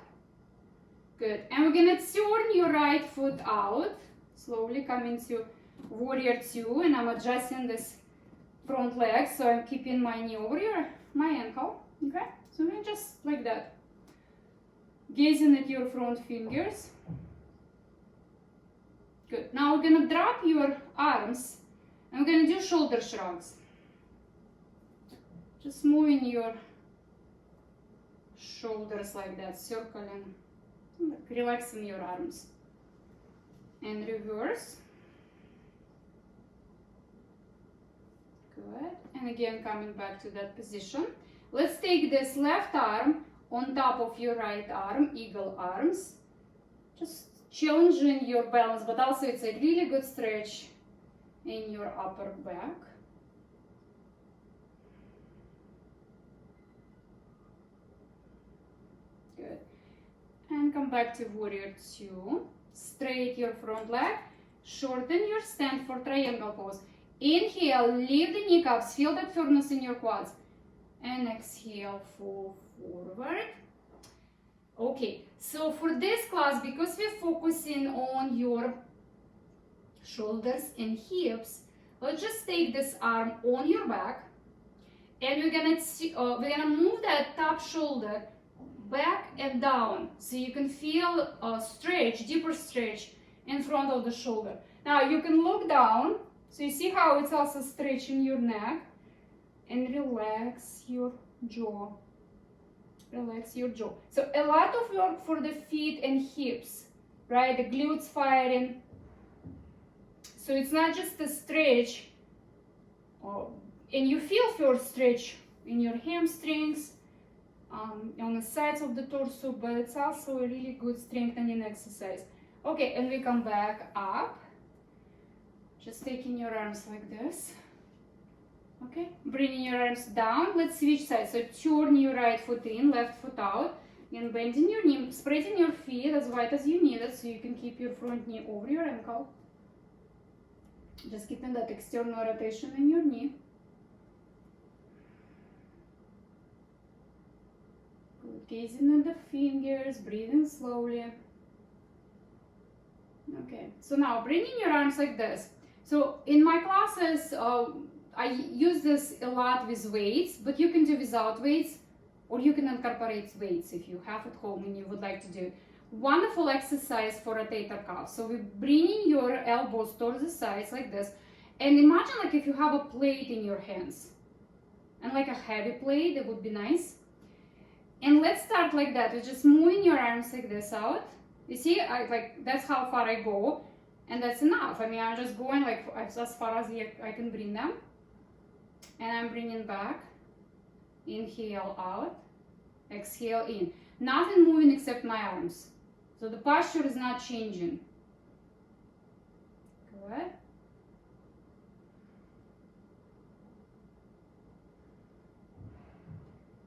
Good. And we're gonna turn your right foot out, slowly come into warrior two, and I'm adjusting this front leg, so I'm keeping my knee over my ankle, okay? So we're just like that, gazing at your front fingers. Good. Now we're gonna drop your arms, and we're gonna do shoulder shrugs. Just moving your shoulders like that, circling, relaxing your arms. And reverse. Good. And again, coming back to that position. Let's take this left arm on top of your right arm, eagle arms. Just challenging your balance, but also it's a really good stretch in your upper back. Good. And come back to warrior two. Straight your front leg. Shorten your stand for triangle pose. Inhale, lift the kneecaps, feel that firmness in your quads. And exhale, fall forward. Okay, so for this class, because we're focusing on your shoulders and hips, let's just take this arm on your back, and we're gonna move that top shoulder back and down, so you can feel a stretch, deeper stretch in front of the shoulder. Now you can look down, so you see how it's also stretching your neck, and relax your jaw. Relax your jaw. So a lot of work for the feet and hips, right? The glutes firing. So it's not just a stretch, and you feel first stretch in your hamstrings, on the sides of the torso, but it's also a really good strengthening exercise. Okay, and we come back up. Just taking your arms like this. Okay, bringing your arms down. Let's switch sides. So turn your right foot in, left foot out, and bending your knee, spreading your feet as wide as you need it, so you can keep your front knee over your ankle. Just keeping that external rotation in your knee. Good. Gazing at the fingers, breathing slowly. Okay, so now bringing your arms like this. So in my classes, I use this a lot with weights, but you can do without weights, or you can incorporate weights if you have at home and you would like to do it. Wonderful exercise for rotator cuff. So we're bringing your elbows towards the sides like this, and imagine like if you have a plate in your hands, and like a heavy plate, it would be nice. And let's start like that. We're just moving your arms like this out. You see, that's how far I go, and that's enough. I mean, I'm just going like as far as I can bring them. And I'm bringing back, inhale out, exhale in. Nothing moving except my arms. So the posture is not changing. Good.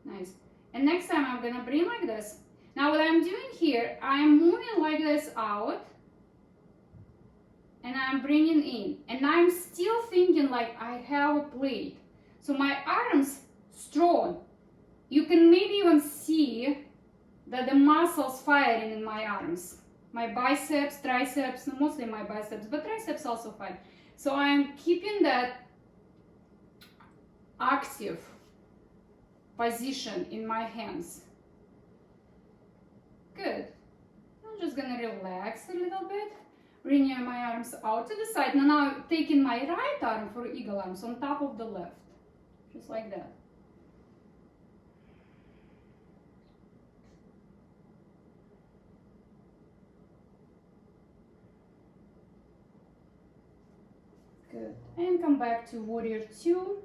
Nice. And next time I'm gonna bring like this. Now what I'm doing here, I'm moving like this out, and I'm bringing in. And I'm still thinking like I have a plate. So my arms strong. You can maybe even see that the muscles firing in my arms. My biceps, triceps, mostly my biceps, but triceps also fire. So I'm keeping that active position in my hands. Good. I'm just gonna relax a little bit. Bring my arms out to the side. Now taking my right arm for eagle arms on top of the left. Just like that. Good. And come back to warrior two.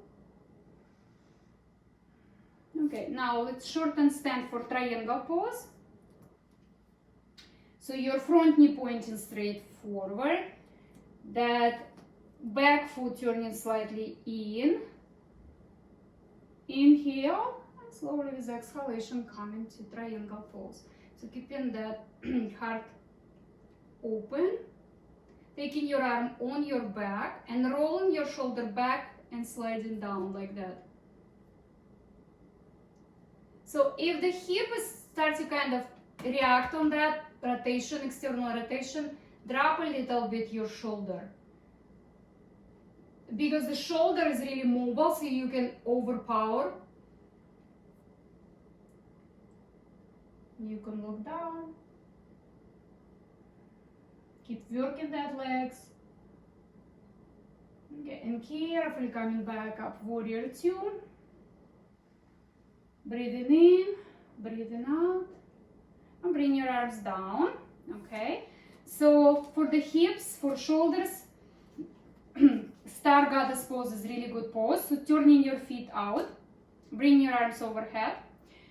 Okay, now let's shorten stand for triangle pose. So your front knee pointing straight forward, that back foot turning slightly in. Inhale, and slowly with exhalation come into triangle pose. So keeping that heart open, taking your arm on your back and rolling your shoulder back and sliding down like that. So if the hip starts to kind of react on that rotation, external rotation, drop a little bit your shoulder. Because the shoulder is really mobile, so you can overpower. You can look down. Keep working that legs. Okay, and carefully coming back up, warrior two. Breathing in, breathing out. And bring your arms down. Okay, so for the hips, for shoulders, Star Goddess pose is really good pose. So turning your feet out, bring your arms overhead.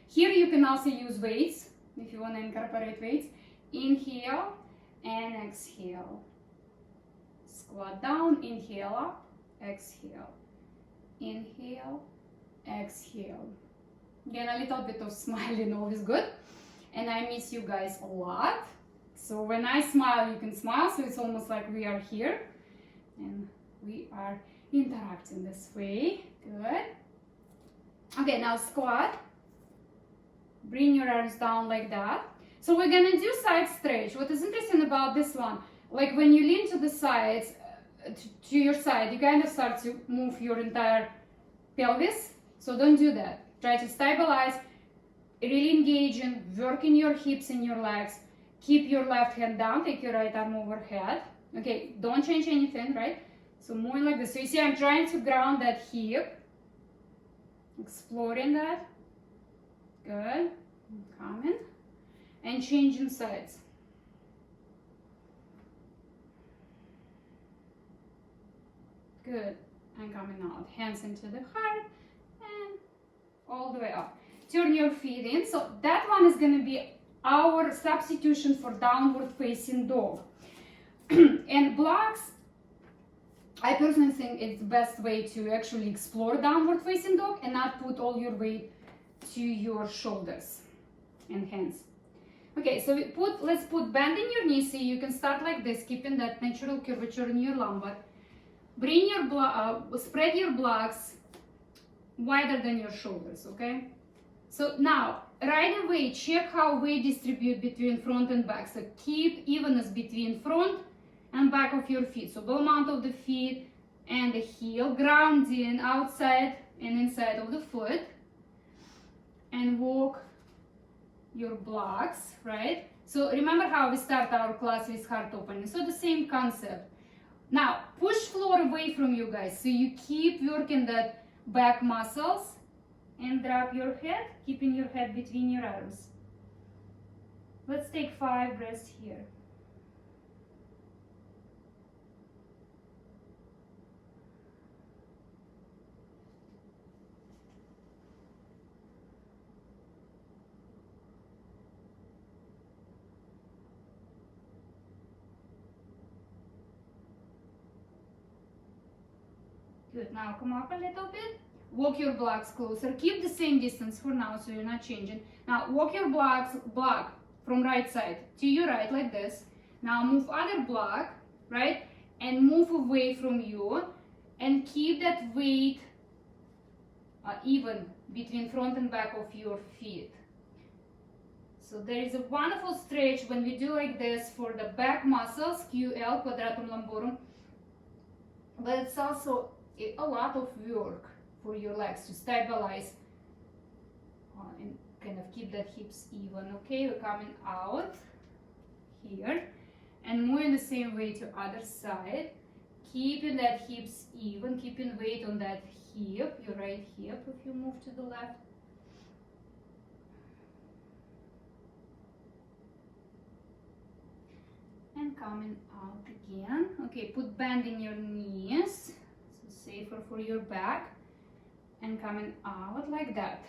Here you can also use weights if you want to incorporate weights. Inhale and exhale. Squat down, inhale up, exhale. Inhale, exhale. Again, a little bit of smiling always good. And I miss you guys a lot. So when I smile, you can smile. So it's almost like we are here. And we are interacting this way. Good. Okay, now squat. Bring your arms down like that. So we're gonna do side stretch. What is interesting about this one, like when you lean to the sides, to your side, you kind of start to move your entire pelvis. So don't do that. Try to stabilize, really engaging, working your hips and your legs. Keep your left hand down, take your right arm overhead. Okay, don't change anything, right? So moving like this. So you see I'm trying to ground that hip. Exploring that. Good. Coming. And changing sides. Good. And coming out. Hands into the heart. And all the way up. Turn your feet in. So that one is going to be our substitution for downward facing dog. And blocks, I personally think it's the best way to actually explore downward facing dog and not put all your weight to your shoulders and hands. Okay, so let's put bend in your knees, so you can start like this, keeping that natural curvature in your lumbar. Bring your spread your blocks wider than your shoulders, okay? So now, right away, check how weight distribute between front and back. So keep evenness between front and back of your feet. So ball mount of the feet and the heel, grounding outside and inside of the foot. And walk your blocks, right? So remember how we start our class with heart opening. So the same concept. Now, push floor away from you guys. So you keep working that back muscles. And drop your head, keeping your head between your arms. Let's take 5 breaths here. Good, now come up a little bit. Walk your blocks closer. Keep the same distance for now, so you're not changing. Now walk your block from right side to your right like this. Now move other block, right? And move away from you. And keep that weight even between front and back of your feet. So there is a wonderful stretch when we do like this for the back muscles, QL, quadratum lumborum. But it's also a lot of work for your legs to stabilize and kind of keep that hips even. Okay, we're coming out here and moving the same way to other side, keeping that hips even, keeping weight on that hip, your right hip if you move to the left. And And coming out again. Okay, put bend in your knees, so safer for your back. And coming out like that.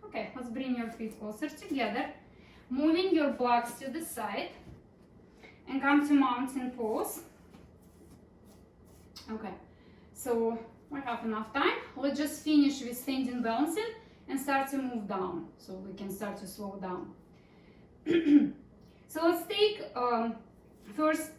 Okay, let's bring your feet closer together. Moving your blocks to the side. And come to mountain pose. Okay, so we have enough time. Let's just finish with standing balancing and start to move down. So we can start to slow down. So let's take first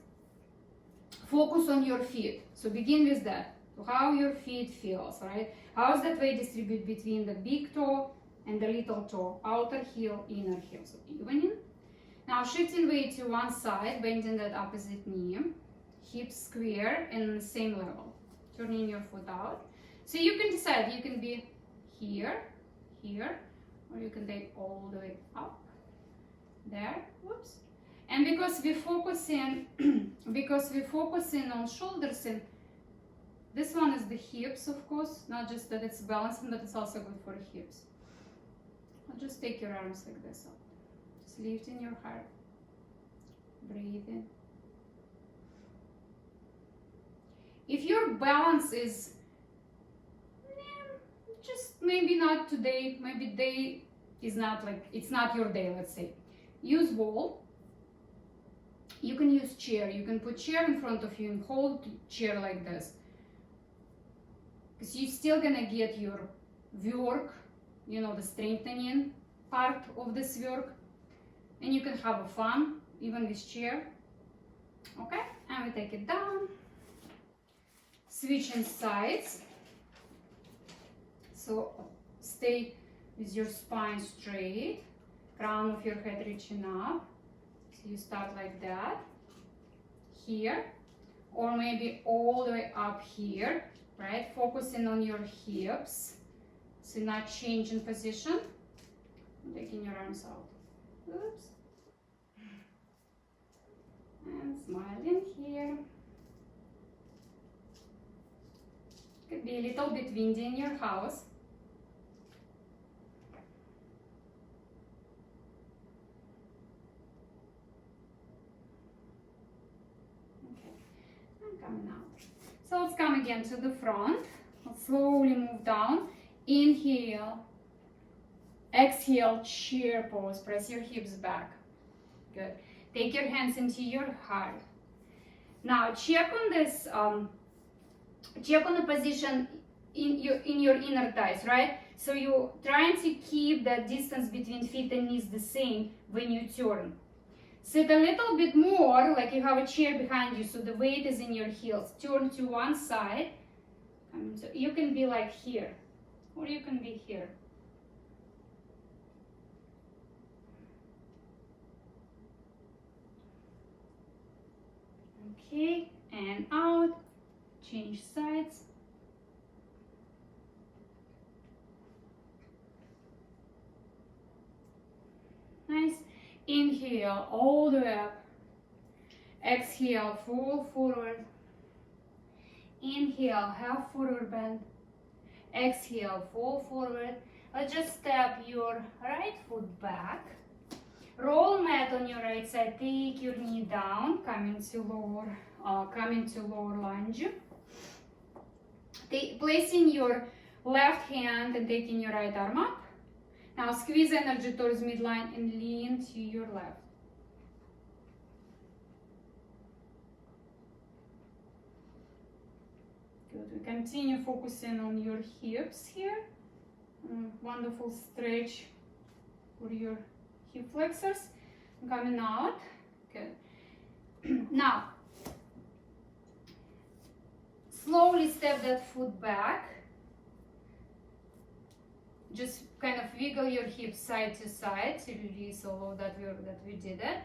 focus on your feet. So begin with that. So how your feet feels, right? How is that weight distributed between the big toe and the little toe, outer heel, inner heel. So evening. Now shifting weight to one side, bending that opposite knee, hips square and the same level. Turning your foot out. So you can decide, you can be here, here, or you can take all the way up, there, whoops. And because we're focusing on shoulders, and this one is the hips, of course, not just that it's balancing, but it's also good for hips. I'll just take your arms like this up. Just lifting your heart. Breathe in. If your balance is just maybe not today, maybe day is not like, it's not your day, let's say. Use wall. You can use chair. You can put chair in front of you and hold chair like this. Because you're still gonna get your work, you know, the strengthening part of this work. And you can have a fun, even with chair. Okay, and we take it down. Switching sides. So stay with your spine straight, crown of your head reaching up. So you start like that, here, or maybe all the way up here, right? Focusing on your hips, so not changing position. Taking your arms out. Oops. And smiling here. Could be a little bit windy in your house. Okay, and coming out. So let's come again to the front. Let's slowly move down. Inhale. Exhale, chair pose. Press your hips back. Good. Take your hands into your heart. Now check on this. Check on the position in your inner thighs, right? So you're trying to keep that distance between feet and knees the same when you turn. Sit a little bit more, like you have a chair behind you, so the weight is in your heels. Turn to one side. So you can be like here, or you can be here. Okay, and out. Change sides. Nice. Inhale all the way up. Exhale, full forward. Inhale, half forward bend. Exhale, full forward. Let's just step your right foot back. Roll mat on your right side. Take your knee down. Coming to lower lunge. Placing your left hand and taking your right arm up. Now squeeze energy towards midline and lean to your left. Good. We continue focusing on your hips here. Wonderful stretch for your hip flexors. Coming out. Good. Now, slowly step that foot back. Just kind of wiggle your hips side to side to release all of that work that we did it.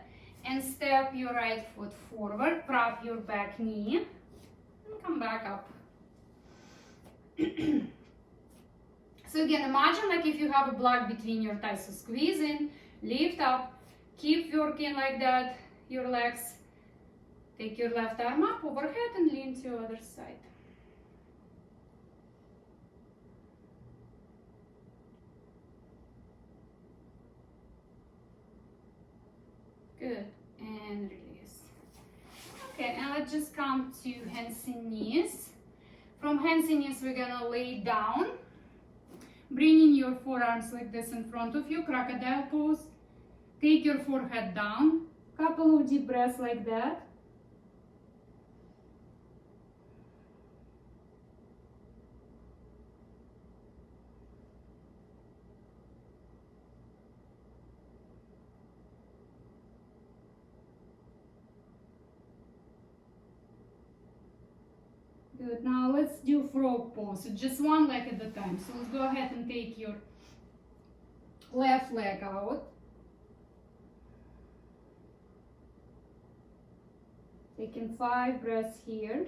And step your right foot forward, prop your back knee, and come back up. So again, imagine like if you have a block between your thighs. So squeeze in, lift up, keep working like that, your legs. Take your left arm up overhead and lean to the other side. Good, and release. come to hands and knees. From hands and knees, we're gonna lay down, bringing your forearms like this in front of you, crocodile pose. Take your forehead down, couple of deep breaths like that. Good. Now let's do frog pose. So just one leg at a time. So let's go ahead and take your left leg out. Taking 5 breaths here.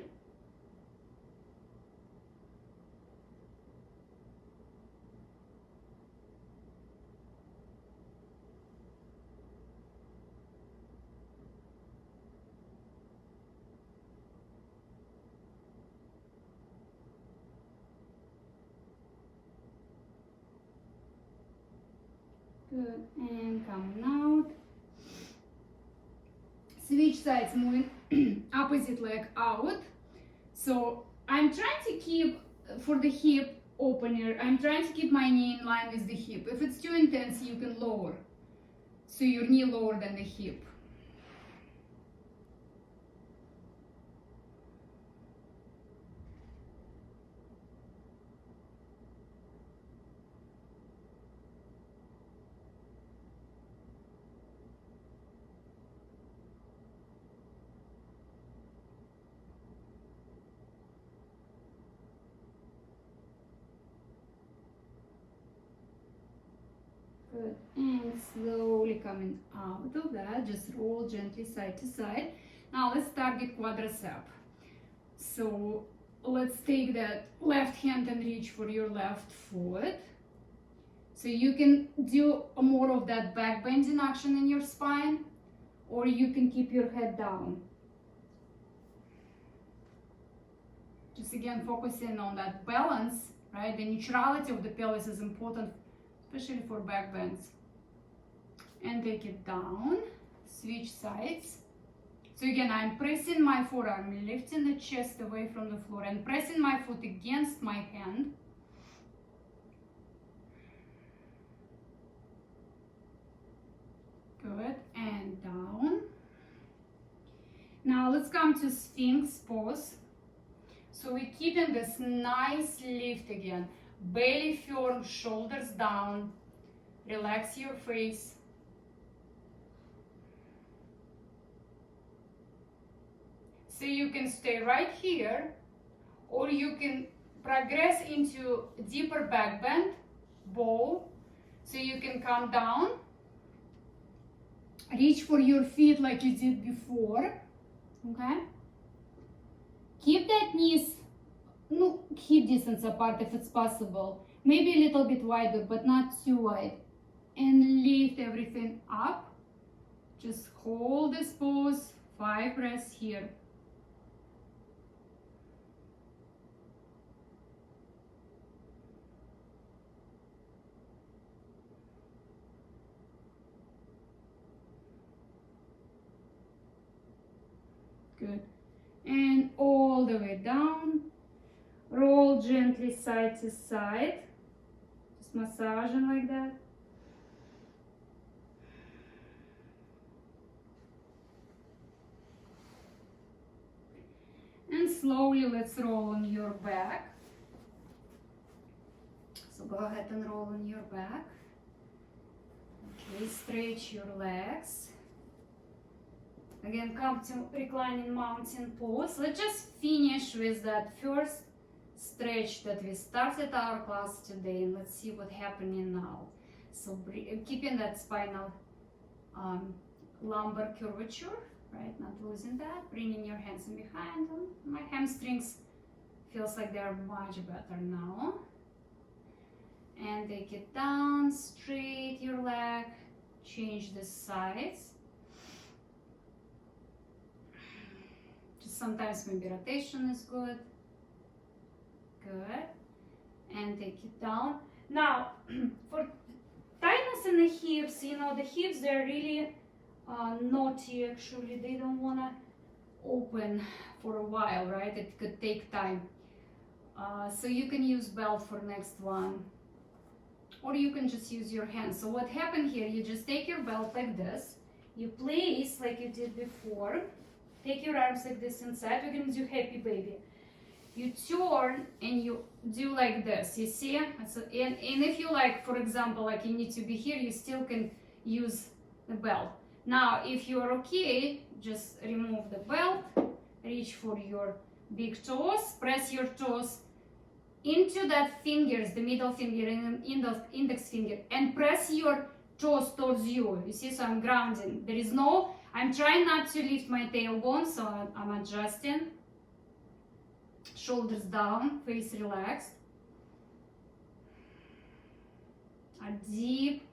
Good, and coming out. Switch sides, moving opposite leg out. So I'm trying to keep, for the hip opener, I'm trying to keep my knee in line with the hip. If it's too intense, you can lower. So your knee lower than the hip. Good, and slowly coming out of that, just roll gently side to side. Now let's target quadricep. So let's take that left hand and reach for your left foot. So you can do more of that back bending action in your spine, or you can keep your head down. Just again focusing on that balance, right? The neutrality of the pelvis is important, especially for back bends. And take it down, switch sides. So again, I'm pressing my forearm, lifting the chest away from the floor and pressing my foot against my hand. Good, and down. Now let's come to Sphinx pose. So we're keeping this nice lift again. Belly firm, shoulders down. Relax your face. So you can stay right here, or you can progress into deeper back bend, bow. So you can come down, reach for your feet like you did before, okay? Keep that knees, hip distance apart if it's possible. Maybe a little bit wider, but not too wide. And lift everything up. Just hold this pose, 5 breaths here. Good. And all the way down. Roll gently side to side. Just massaging like that. And slowly let's roll on your back. So go ahead and roll on your back. Okay, stretch your legs. Again, come to reclining mountain pose. Let's just finish with that first stretch that we started our class today, and let's see what's happening now. So keeping that spinal lumbar curvature, right? Not losing that. Bringing your hands in behind them. My hamstrings feels like they're much better now. And take it down, straight your leg, change the sides. Just sometimes maybe rotation is good. Good. And take it down. Now, for tightness in the hips, the hips, they're really naughty actually. They don't want to open for a while, right? It could take time. So you can use belt for next one, or you can just use your hands. So what happened here, you just take your belt like this, you place like you did before, take your arms like this inside. We're gonna do happy baby. You turn and you do like this, you see? So, and if you like, for example, like you need to be here, you still can use the belt. Now, if you are okay, just remove the belt, reach for your big toes, press your toes into that fingers, the middle finger and index finger, and press your toes towards you. You see, so I'm grounding. There is no, I'm trying not to lift my tailbone, so I'm adjusting. Shoulders down, face relaxed. A deep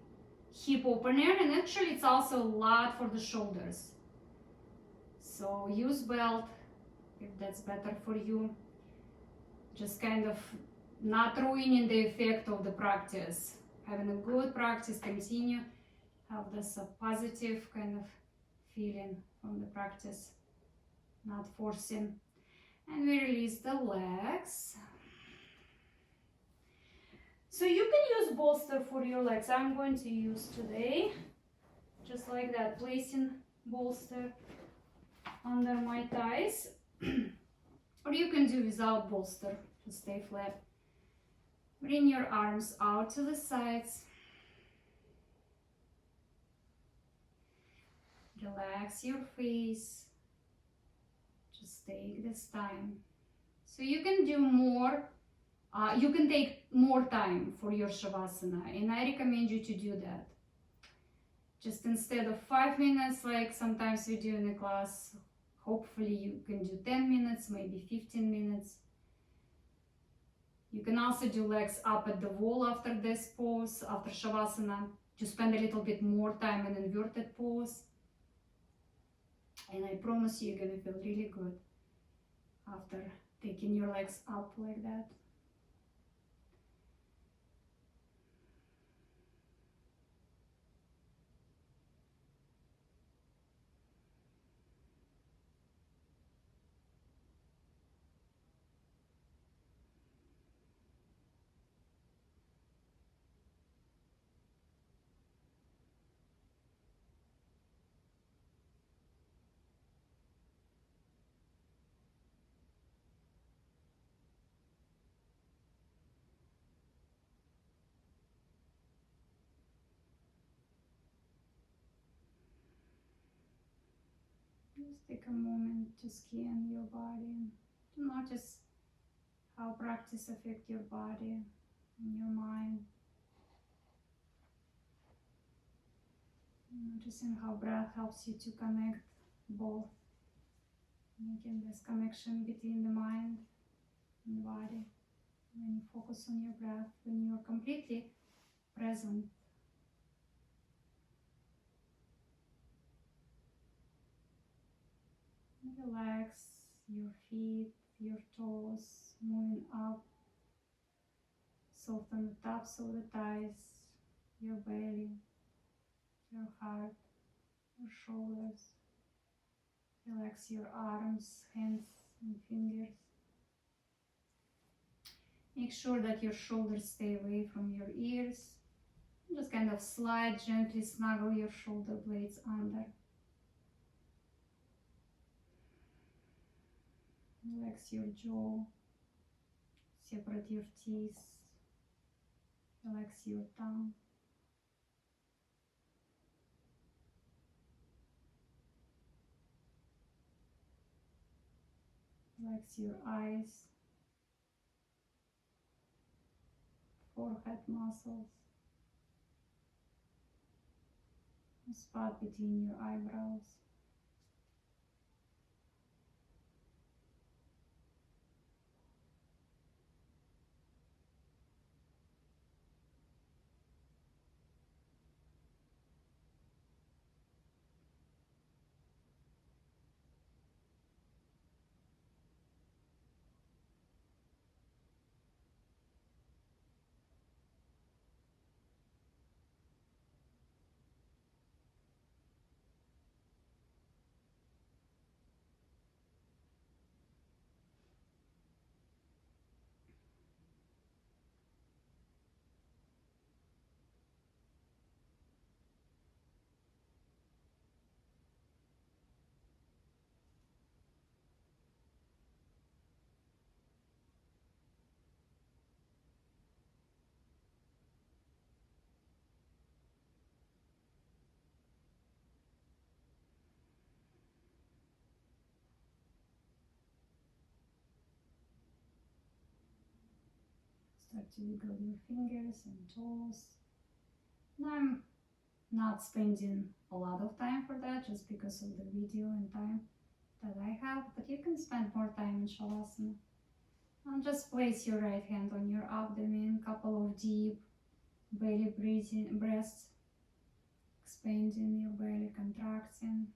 hip opener, and actually it's also a lot for the shoulders. So use belt if that's better for you. Just kind of not ruining the effect of the practice. Having a good practice, continue. Have this positive kind of feeling from the practice, not forcing. And we release the legs. So you can use bolster for your legs. I'm going to use today, just like that, placing bolster under my thighs. Or you can do without bolster, to stay flat. Bring your arms out to the sides. Relax your face. Just take this time. So you can do more, you can take more time for your Shavasana, and I recommend you to do that. Just instead of 5 minutes, like sometimes we do in the class, hopefully you can do 10 minutes, maybe 15 minutes. You can also do legs up at the wall after this pose, after Shavasana, to spend a little bit more time in inverted pose. And I promise you, you're gonna feel really good after taking your legs up like that. Just take a moment to scan your body, to notice how practice affects your body and your mind. Noticing how breath helps you to connect both, making this connection between the mind and the body. When you focus on your breath, when you are completely present. Relax your feet, your toes, moving up. Soften the tops of the thighs, your belly, your heart, your shoulders. Relax your arms, hands, and fingers. Make sure that your shoulders stay away from your ears. Just kind of slide, gently snuggle your shoulder blades under. Relax your jaw. Separate your teeth. Relax your tongue. Relax your eyes, forehead muscles, the spot between your eyebrows. Start to wiggle your fingers and toes. And I'm not spending a lot of time for that just because of the video and time that I have, but you can spend more time in Shavasana. And just place your right hand on your abdomen, couple of deep belly breaths, expanding your belly, contracting.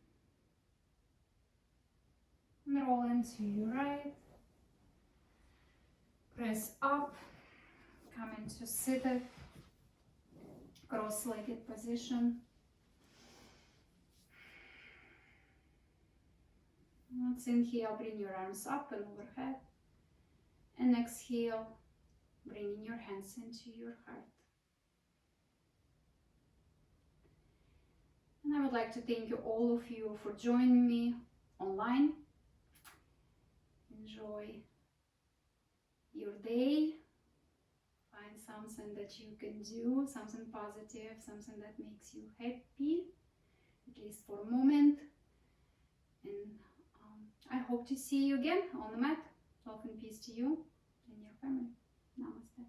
And roll into your right. Press up, come into seated, cross-legged position. Let's inhale, bring your arms up and overhead. And exhale, bringing your hands into your heart. And I would like to thank you, all of you, for joining me online. Enjoy your day. Find something that you can do, something positive, something that makes you happy, at least for a moment. And I hope to see you again on the mat. Love and peace to you and your family. Namaste.